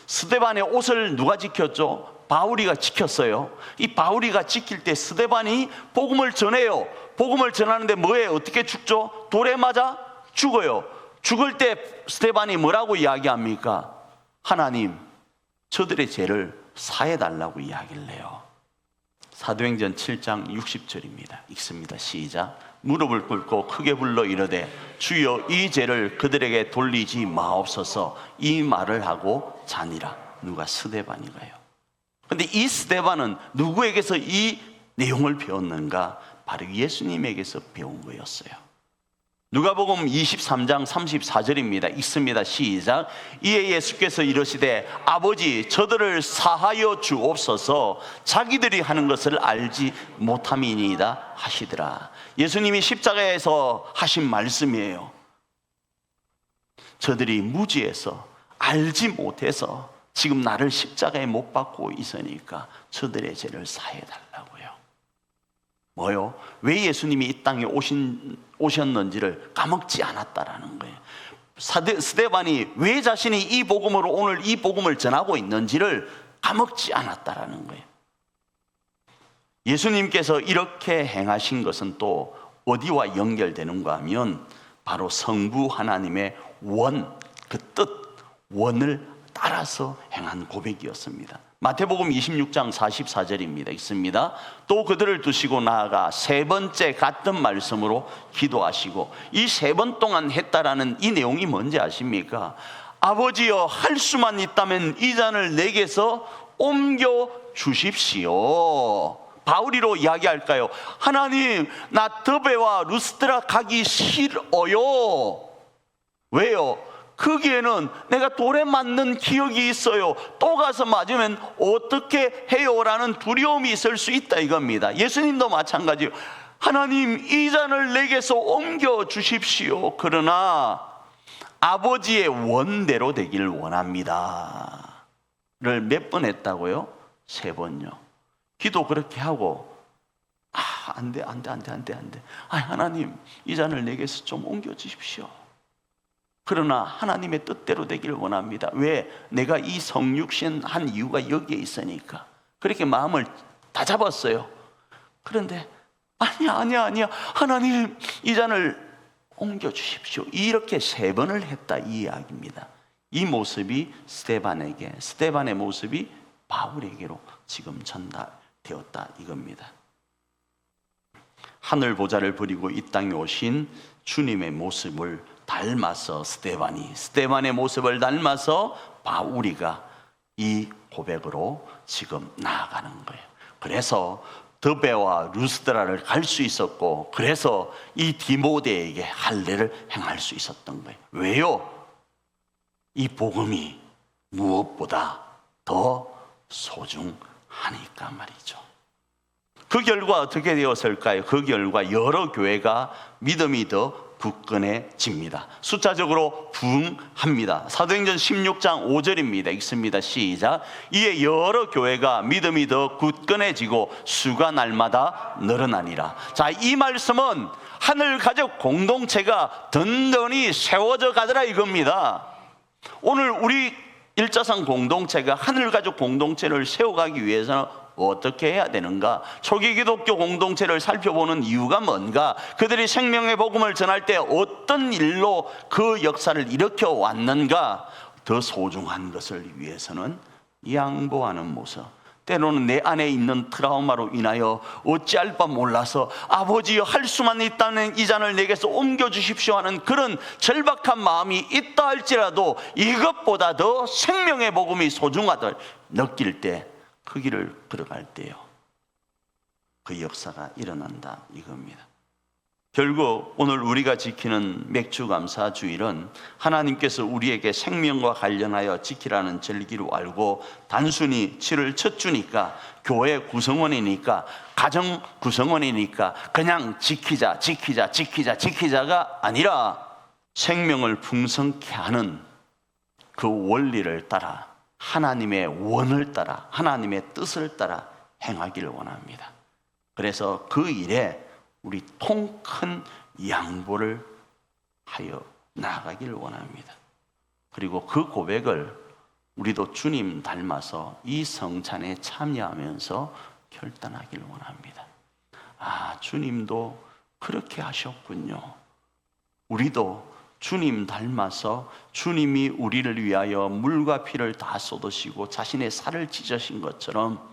스데반의 옷을 누가 지켰죠? 바울이가 지켰어요. 이 바울이가 지킬 때 스데반이 복음을 전해요. 복음을 전하는데 뭐예요? 어떻게 죽죠? 돌에 맞아 죽어요. 죽을 때 스데반이 뭐라고 이야기합니까? 하나님, 저들의 죄를 사해달라고 이야기를 해요. 사도행전 7장 60절입니다. 읽습니다. 시작. 무릎을 꿇고 크게 불러 이르되 주여 이 죄를 그들에게 돌리지 마옵소서. 이 말을 하고 자니라. 누가? 스데반이가요. 그런데 이 스데반은 누구에게서 이 내용을 배웠는가? 바로 예수님에게서 배운 거였어요. 누가복음 23장 34절입니다. 읽습니다. 시작. 이에 예수께서 이르시되 아버지 저들을 사하여 주옵소서. 자기들이 하는 것을 알지 못함이니이다 하시더라. 예수님이 십자가에서 하신 말씀이에요. 저들이 무지해서 알지 못해서 지금 나를 십자가에 못 박고 있으니까 저들의 죄를 사해달라고요. 뭐요? 왜 예수님이 이 땅에 오셨는지를 까먹지 않았다라는 거예요. 스데반이 왜 자신이 이 복음으로 오늘 이 복음을 전하고 있는지를 까먹지 않았다라는 거예요. 예수님께서 이렇게 행하신 것은 또 어디와 연결되는가 하면 바로 성부 하나님의 원, 그 뜻, 원을 따라서 행한 고백이었습니다. 마태복음 26장 44절입니다. 있습니다. 또 그들을 두시고 나아가 세 번째 같은 말씀으로 기도하시고, 이 세 번 동안 했다라는 이 내용이 뭔지 아십니까? 아버지여, 할 수만 있다면 이 잔을 내게서 옮겨 주십시오. 바울이로 이야기할까요? 하나님, 나 더베와 루스드라 가기 싫어요. 왜요? 거기에는 내가 돌에 맞는 기억이 있어요. 또 가서 맞으면 어떻게 해요? 라는 두려움이 있을 수 있다 이겁니다. 예수님도 마찬가지예요. 하나님, 이 잔을 내게서 옮겨 주십시오. 그러나 아버지의 원대로 되기를 원합니다 를 몇 번 했다고요? 3번요. 기도 그렇게 하고 안 돼. 하나님, 이 잔을 내게서 좀 옮겨 주십시오. 그러나 하나님의 뜻대로 되기를 원합니다. 왜? 내가 이 성육신 한 이유가 여기에 있으니까. 그렇게 마음을 다 잡았어요. 그런데 아니야. 하나님, 이 잔을 옮겨 주십시오. 이렇게 3번을 했다 이 이야기입니다. 이 모습이 스데반의 모습이 바울에게로 지금 전달되었다 이겁니다. 하늘 보좌를 버리고 이 땅에 오신 주님의 모습을 닮아서 스데반의 모습을 닮아서 바울이가 이 고백으로 지금 나아가는 거예요. 그래서 더베와 루스드라를 갈 수 있었고, 그래서 이 디모데에게 할례를 행할 수 있었던 거예요. 왜요? 이 복음이 무엇보다 더 소중하니까 말이죠. 그 결과 어떻게 되었을까요? 그 결과 여러 교회가 믿음이 더 굳건해집니다. 숫자적으로 부흥합니다. 사도행전 16장 5절입니다. 읽습니다. 시작. 이에 여러 교회가 믿음이 더 굳건해지고 수가 날마다 늘어나니라. 자, 이 말씀은 하늘 가족 공동체가 든든히 세워져 가더라 이겁니다. 오늘 우리 일자상 공동체가 하늘 가족 공동체를 세워가기 위해서는 어떻게 해야 되는가? 초기 기독교 공동체를 살펴보는 이유가 뭔가? 그들이 생명의 복음을 전할 때 어떤 일로 그 역사를 일으켜 왔는가? 더 소중한 것을 위해서는 양보하는 모습. 때로는 내 안에 있는 트라우마로 인하여 어찌할 바 몰라서 아버지여 할 수만 있다는 이 잔을 내게서 옮겨주십시오 하는 그런 절박한 마음이 있다 할지라도 이것보다 더 생명의 복음이 소중하다 느낄 때 그 길을 걸어갈 때요, 그 역사가 일어난다 이겁니다. 결국 오늘 우리가 지키는 맥주감사주일은 하나님께서 우리에게 생명과 관련하여 지키라는 절기로 알고, 단순히 7월 첫 주니까, 교회 구성원이니까, 가정 구성원이니까 그냥 지키자가 아니라 생명을 풍성케 하는 그 원리를 따라, 하나님의 원을 따라, 하나님의 뜻을 따라 행하기를 원합니다. 그래서 그 일에 우리 통 큰 양보를 하여 나아가기를 원합니다. 그리고 그 고백을 우리도 주님 닮아서 이 성찬에 참여하면서 결단하기를 원합니다. 아, 주님도 그렇게 하셨군요. 우리도 주님 닮아서 주님이 우리를 위하여 물과 피를 다 쏟으시고 자신의 살을 찢으신 것처럼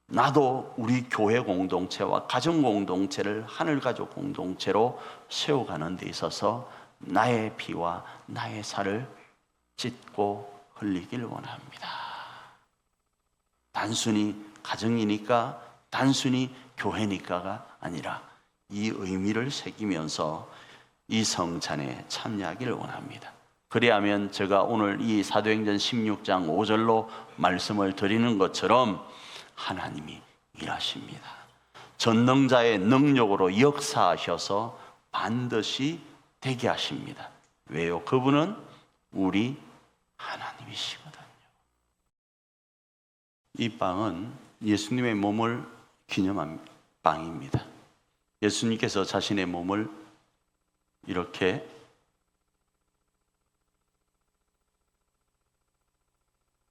나도 우리 교회 공동체와 가정 공동체를 하늘가족 공동체로 세워가는 데 있어서 나의 피와 나의 살을 찢고 흘리길 원합니다. 단순히 가정이니까, 단순히 교회니까가 아니라 이 의미를 새기면서 이 성찬에 참여하기를 원합니다. 그래야면 제가 오늘 이 사도행전 16장 5절로 말씀을 드리는 것처럼 하나님이 일하십니다. 전능자의 능력으로 역사하셔서 반드시 되게 하십니다. 왜요? 그분은 우리 하나님이시거든요. 이 빵은 예수님의 몸을 기념한 빵입니다. 예수님께서 자신의 몸을 이렇게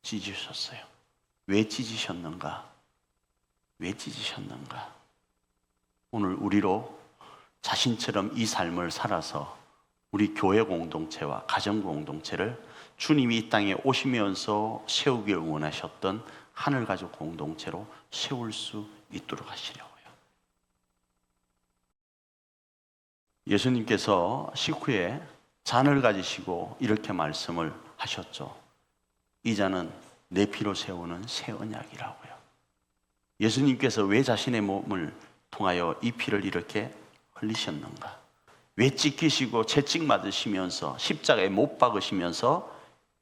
찢으셨어요. 왜 찢으셨는가? 오늘 우리로 자신처럼 이 삶을 살아서 우리 교회 공동체와 가정 공동체를 주님이 이 땅에 오시면서 세우길 원하셨던 하늘가족 공동체로 세울 수 있도록 하시려고요. 예수님께서 식후에 잔을 가지시고 이렇게 말씀을 하셨죠. 이 잔은 내 피로 세우는 새 언약이라고요. 예수님께서 왜 자신의 몸을 통하여 이 피를 이렇게 흘리셨는가? 왜 찢기시고 채찍 맞으시면서 십자가에 못 박으시면서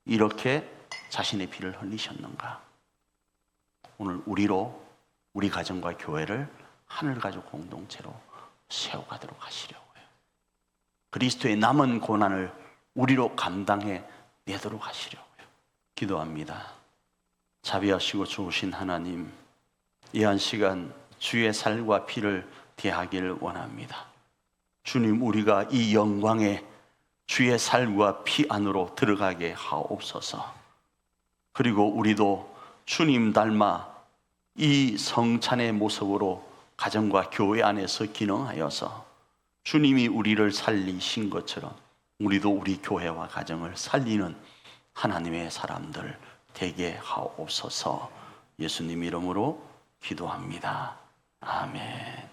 이렇게 자신의 피를 흘리셨는가? 오늘 우리로 우리 가정과 교회를 하늘가족 공동체로 세워가도록 하시려고요. 그리스도의 남은 고난을 우리로 감당해 내도록 하시려고요. 기도합니다. 자비하시고 좋으신 하나님, 이 한 시간 주의 살과 피를 대하기를 원합니다. 주님, 우리가 이 영광에 주의 살과 피 안으로 들어가게 하옵소서. 그리고 우리도 주님 닮아 이 성찬의 모습으로 가정과 교회 안에서 기능하여서 주님이 우리를 살리신 것처럼 우리도 우리 교회와 가정을 살리는 하나님의 사람들 되게 하옵소서. 예수님 이름으로 기도합니다. 아멘.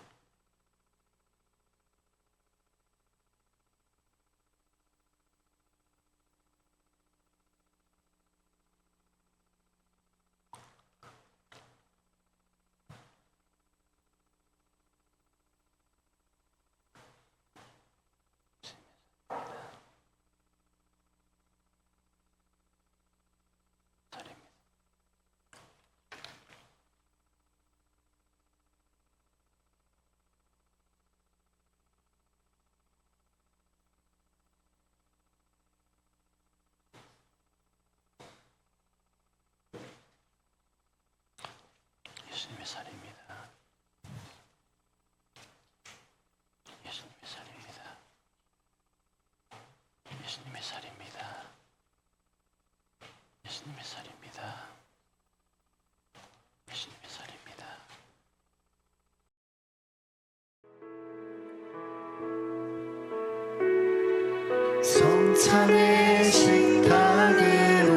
성찬의 식탁으로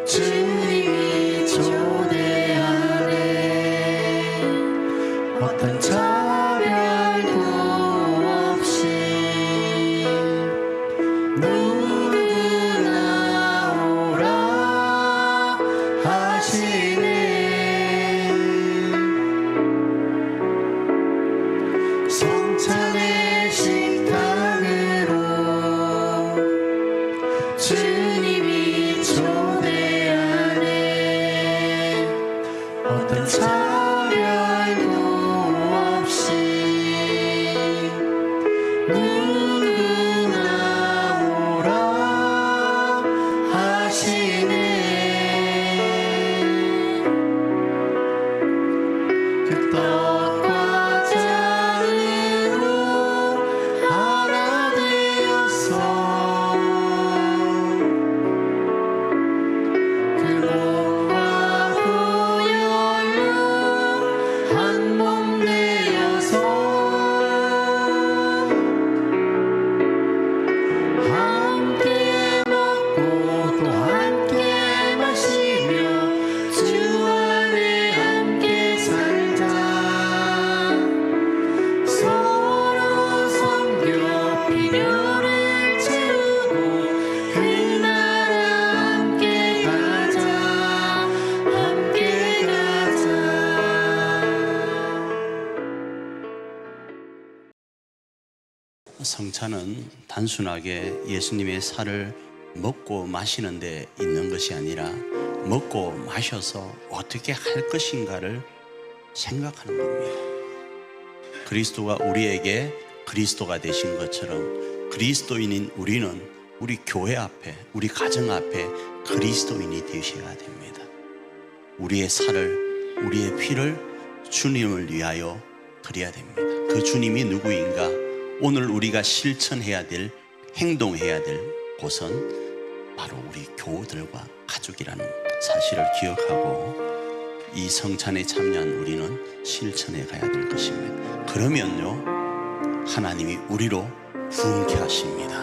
주님이 초대하네. 어떤 차별도 없이 누구나 오라 하시네. 성찬의 식탁으로 주님이 초대하네. 어떤 차별도 없이 누구나 오라 하시네. 그 떡과 잔으로 하나 되어서 그 몸과 보혈로 한 몸 되어서 함께 먹고 또 함께 마시며 주 안에 함께 살자. 서로 섬겨 필요를 채우고 그 나라 함께 가자. 함께 가자. 성찬은 단순하게 예수님의 살을 먹고 마시는 데 있는 것이 아니라 먹고 마셔서 어떻게 할 것인가를 생각하는 겁니다. 그리스도가 우리에게 그리스도가 되신 것처럼 그리스도인인 우리는 우리 교회 앞에, 우리 가정 앞에 그리스도인이 되셔야 됩니다. 우리의 살을, 우리의 피를 주님을 위하여 드려야 됩니다. 그 주님이 누구인가? 오늘 우리가 실천해야 될, 행동해야 될 곳은 바로 우리 교우들과 가족이라는 사실을 기억하고 이 성찬에 참여한 우리는 실천해 가야 될 것입니다. 그러면요, 하나님이 우리로 부흥케 하십니다.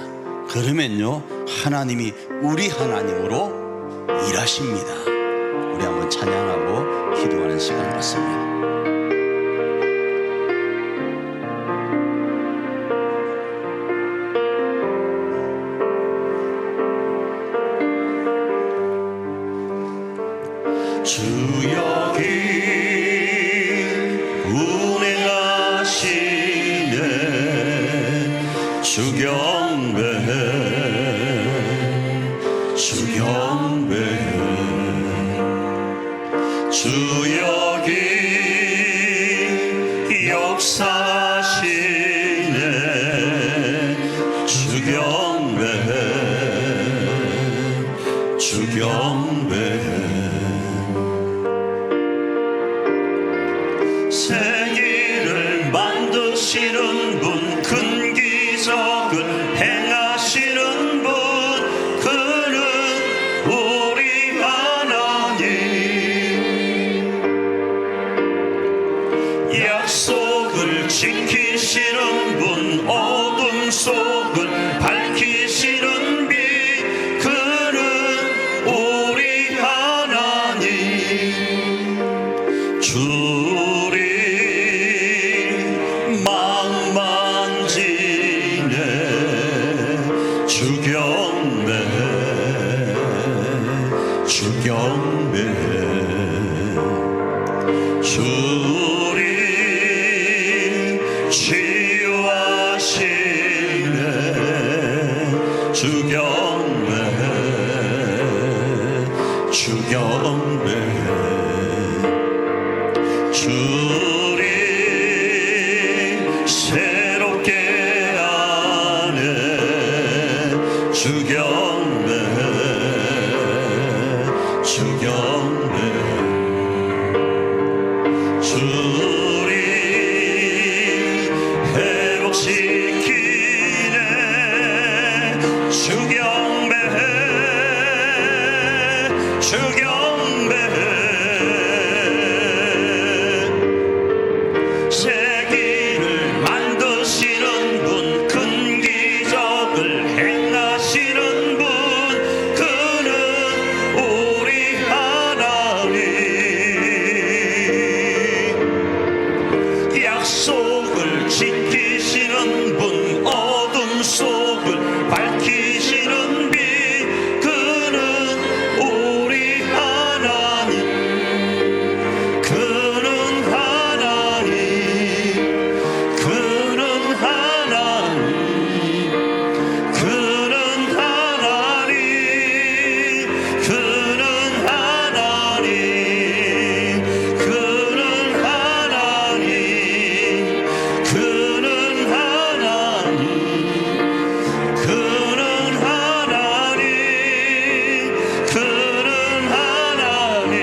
그러면요, 하나님이 우리 하나님으로 일하십니다. 우리 한번 찬양하고 기도하는 시간 갖습니다. 주 여기 운행하시네. 주 경배, 주 경배. 주 여기 역사하시네. 주 경배, 주 경배. 세계를 만드시는 분, 큰 기적을 행하시는 분, 그는 우리 하나님. 약속을 지키시는 분, 어둠 속을 밝히시는 빛, 그는 우리 하나님. 주리 망만지네. 주 경배, 주 경배. 주리 치유하시네. 주 경배, 주 경배. 주리 새롭게 하네. 주 경배, 주 경배. 주리 회복시키네. 주 경배, 약속을 지키시는 분, 어둠 속을 밝히시는 빛, 그는 우리 하나님, 그는 하나님, 그는 하나님, 그는 하나님, 그는 하나님, 그는 하나님, 그는 하나님, 그는 하나님, 그는 하나님.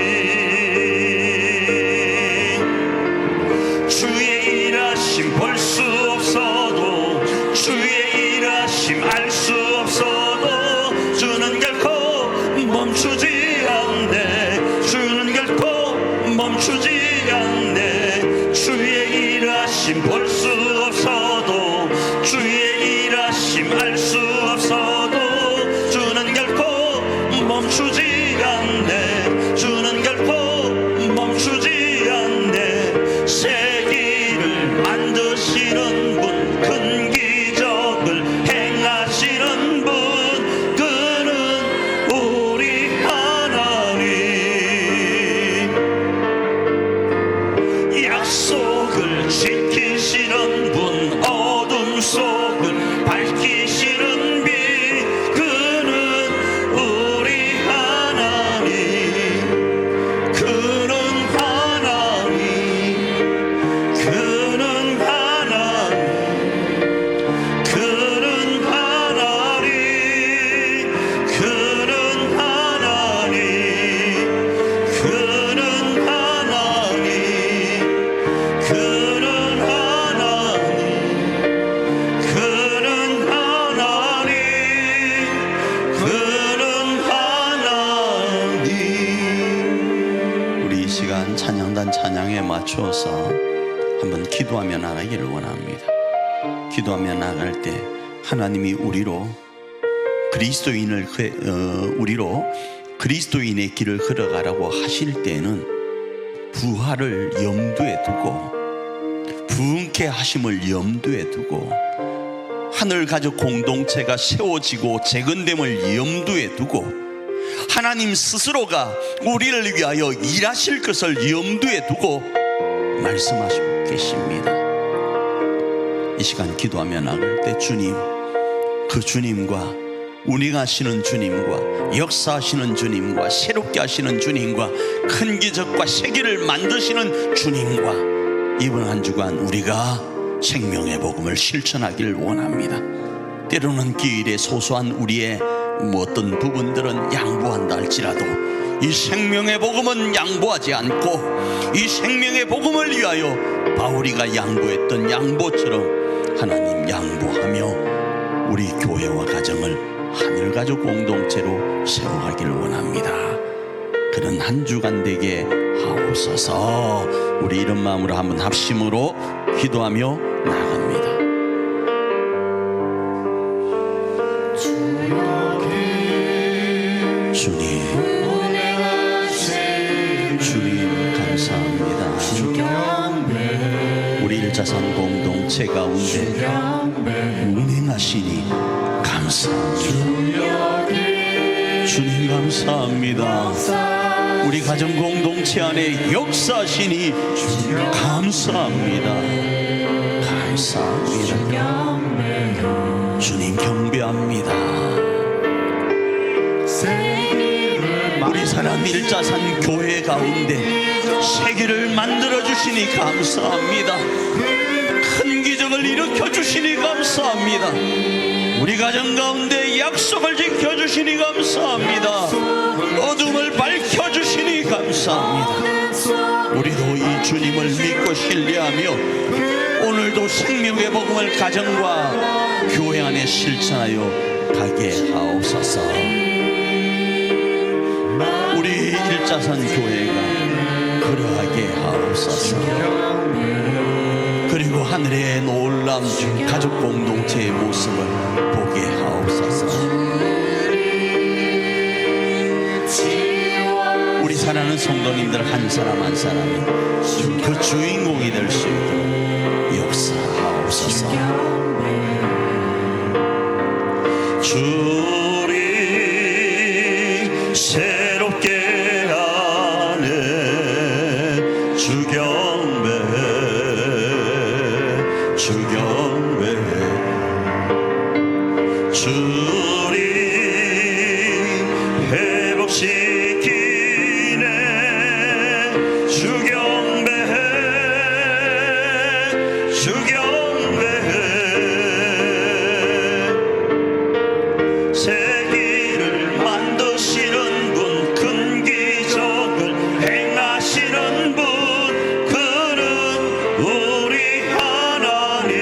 주의 일하심 볼 수 없어도, 주의 일하심 알 수 없어도, 주는 결코 멈추지 않네, 주는 결코 멈추지 않네. 주의 일하심 볼 수 없어도, 주의 일하심 알 수 없어도, 주는 결코 멈추지 않네, 주는 결코 멈추지 않네. 세기를 만드시는 분, 큰 기적을 행하시는 분, 그는 우리 하나님. 약속을 지키시는 분, 어둠 속을 밝히시는 빛, 그는 우리 하나님, 그는 하나님, 그는 하나님, 그는 하나님, 그는 하나님, 그는 하나님, 그는 하나님, 그는 하나님, 그는 하나님. 우리 이 시간 찬양단 찬양에 맞추어서 한번 기도하며 나가기를 원합니다. 기도하며 나갈 때 하나님이 우리로 그리스도인의 길을 걸어가라고 하실 때는 부활을 염두에 두고, 부흥케 하심을 염두에 두고, 하늘 가족 공동체가 세워지고 재건됨을 염두에 두고, 하나님 스스로가 우리를 위하여 일하실 것을 염두에 두고 말씀하시고 계십니다. 이 시간 기도하며 나갈 때 주님, 그 주님과 운행하시는 주님과 역사하시는 주님과 새롭게 하시는 주님과 큰 기적과 세계를 만드시는 주님과 이번 한 주간 우리가 생명의 복음을 실천하기를 원합니다. 때로는 기일에 소소한 우리의 어떤 부분들은 양보한다 할지라도 이 생명의 복음은 양보하지 않고, 이 생명의 복음을 위하여 바울이가 양보했던 양보처럼 하나님 양보하며 우리 교회와 가정을 하늘가족 공동체로 세워가기를 원합니다. 그런 한 주간 되게 하옵소서. 우리 이런 마음으로 한번 합심으로 기도하며 나아갑니다. 주님, 주님 감사합니다. 우리 일자산 공동체 가운데 운행하시니 감사합니다. 주님 감사합니다. 우리 가정 공동체 안에 역사하시니 감사합니다. 감사합니다. 주님 경배합니다. 우리 사랑 일자산 교회 가운데 세계를 만들어 주시니 감사합니다. 큰 기적을 일으켜 주시니 감사합니다. 우리 가정 가운데 약속을 지켜 주시니 감사합니다. 어둠을 밝혀 주시니 감사합니다. 우리도 이 주님을 믿고 신뢰하며 오늘도 생명의 복음을 가정과 교회 안에 실천하여 가게 하옵소서. 우리 일자산 교회가 그러하게 하옵소서. 그리고 하늘의 놀라운 가족 공동체의 모습을 보게 하옵소서. 우리 사랑하는 성도님들 한 사람 한 사람이 그 주인공이 될 수 있도록 주 경배해 세계를 만드시는 분 큰 기적을 행하시는 분 그는 우리 하나님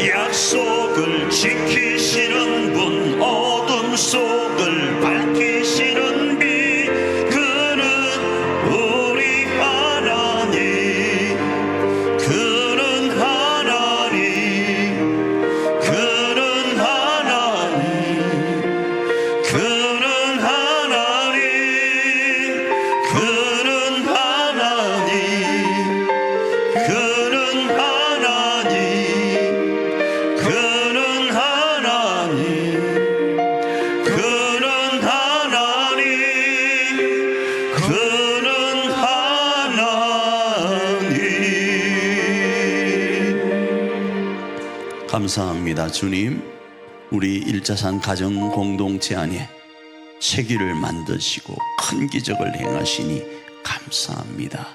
약속을 지키시는 분 어둠 속을 밝히시는 빛 그는 우리 하나님 그는 하나님 그는 하나님 그는 하나님 그는 하나님 그는 하나님 그는 하나님 그는 하나님 그는 하나님 감사합니다. 주님, 우리 일자산 가정 공동체 안에 세계를 만드시고 큰 기적을 행하시니 감사합니다.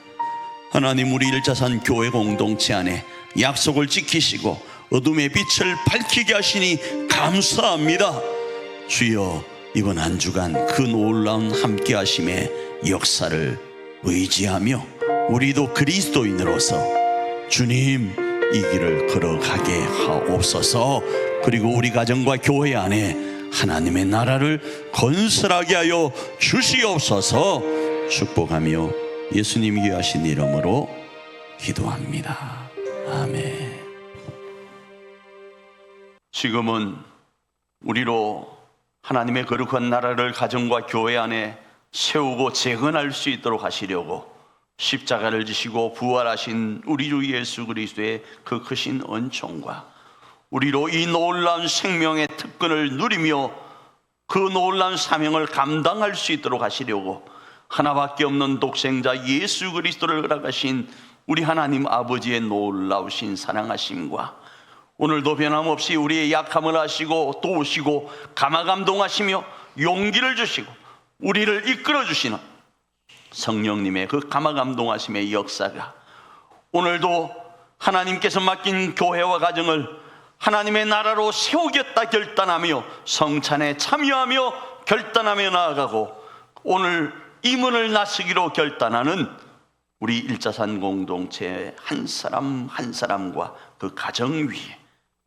하나님, 우리 일자산 교회 공동체 안에 약속을 지키시고 어둠의 빛을 밝히게 하시니 감사합니다. 주여, 이번 한 주간 그 놀라운 함께 하심의 역사를 의지하며 우리도 그리스도인으로서 주님 이 길을 걸어가게 하옵소서. 그리고 우리 가정과 교회 안에 하나님의 나라를 건설하게 하여 주시옵소서. 축복하며 예수님 귀하신 이름으로 기도합니다. 아멘. 지금은 우리로 하나님의 거룩한 나라를 가정과 교회 안에 세우고 재건할 수 있도록 하시려고 십자가를 지시고 부활하신 우리 주 예수 그리스도의 그 크신 은총과 우리로 이 놀라운 생명의 특권을 누리며 그 놀라운 사명을 감당할 수 있도록 하시려고 하나밖에 없는 독생자 예수 그리스도를 허락하신 우리 하나님 아버지의 놀라우신 사랑하심과 오늘도 변함없이 우리의 약함을 아시고 도우시고 감화감동하시며 용기를 주시고 우리를 이끌어 주시는 성령님의 그 감화감동하심의 역사가 오늘도 하나님께서 맡긴 교회와 가정을 하나님의 나라로 세우겠다 결단하며 성찬에 참여하며 결단하며 나아가고 오늘 이 문을 나서기로 결단하는 우리 일자산 공동체 한 사람 한 사람과 그 가정 위에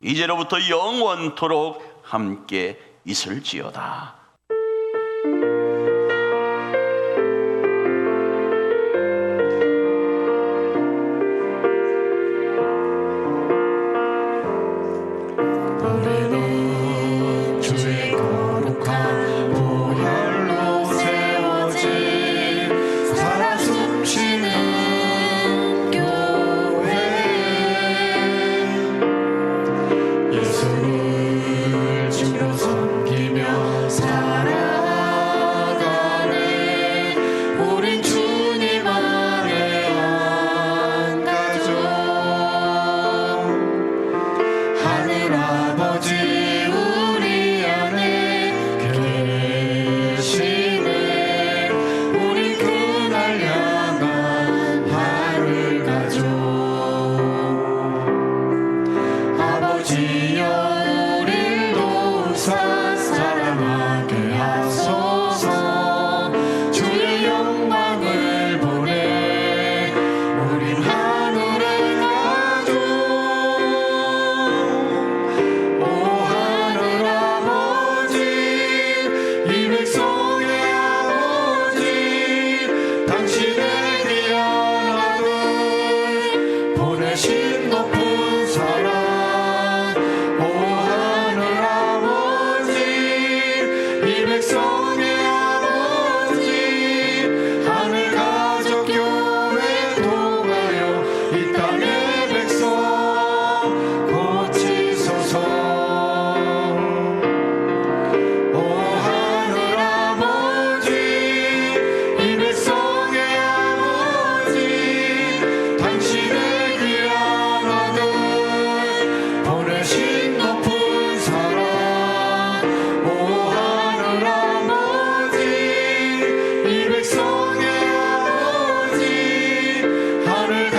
이제로부터 영원토록 함께 있을지어다. 우리는 주의 거룩한 보혈로 세워진 살아 숨쉬는 교회 예수를 주로 섬기며 살아가는 우린 주님 안에 한 가족 하늘 아버지 우리 안에 계시네 우리 그날 향한 하늘 가족 아버지여 우릴 도우사 사랑하게 하소서 주의 영광을 보내 우린 하늘의 가족 오 하늘 아버지 이 백성의 아버지 당신의 귀한 아들 보내신 높은 사랑 오 하늘 아버지 이 백성의 아버지 하늘 가족 교회 통하여 이 땅의 백성 고치소서 오 하늘 아버지 이 백성의 아버지 당신의 귀한 나를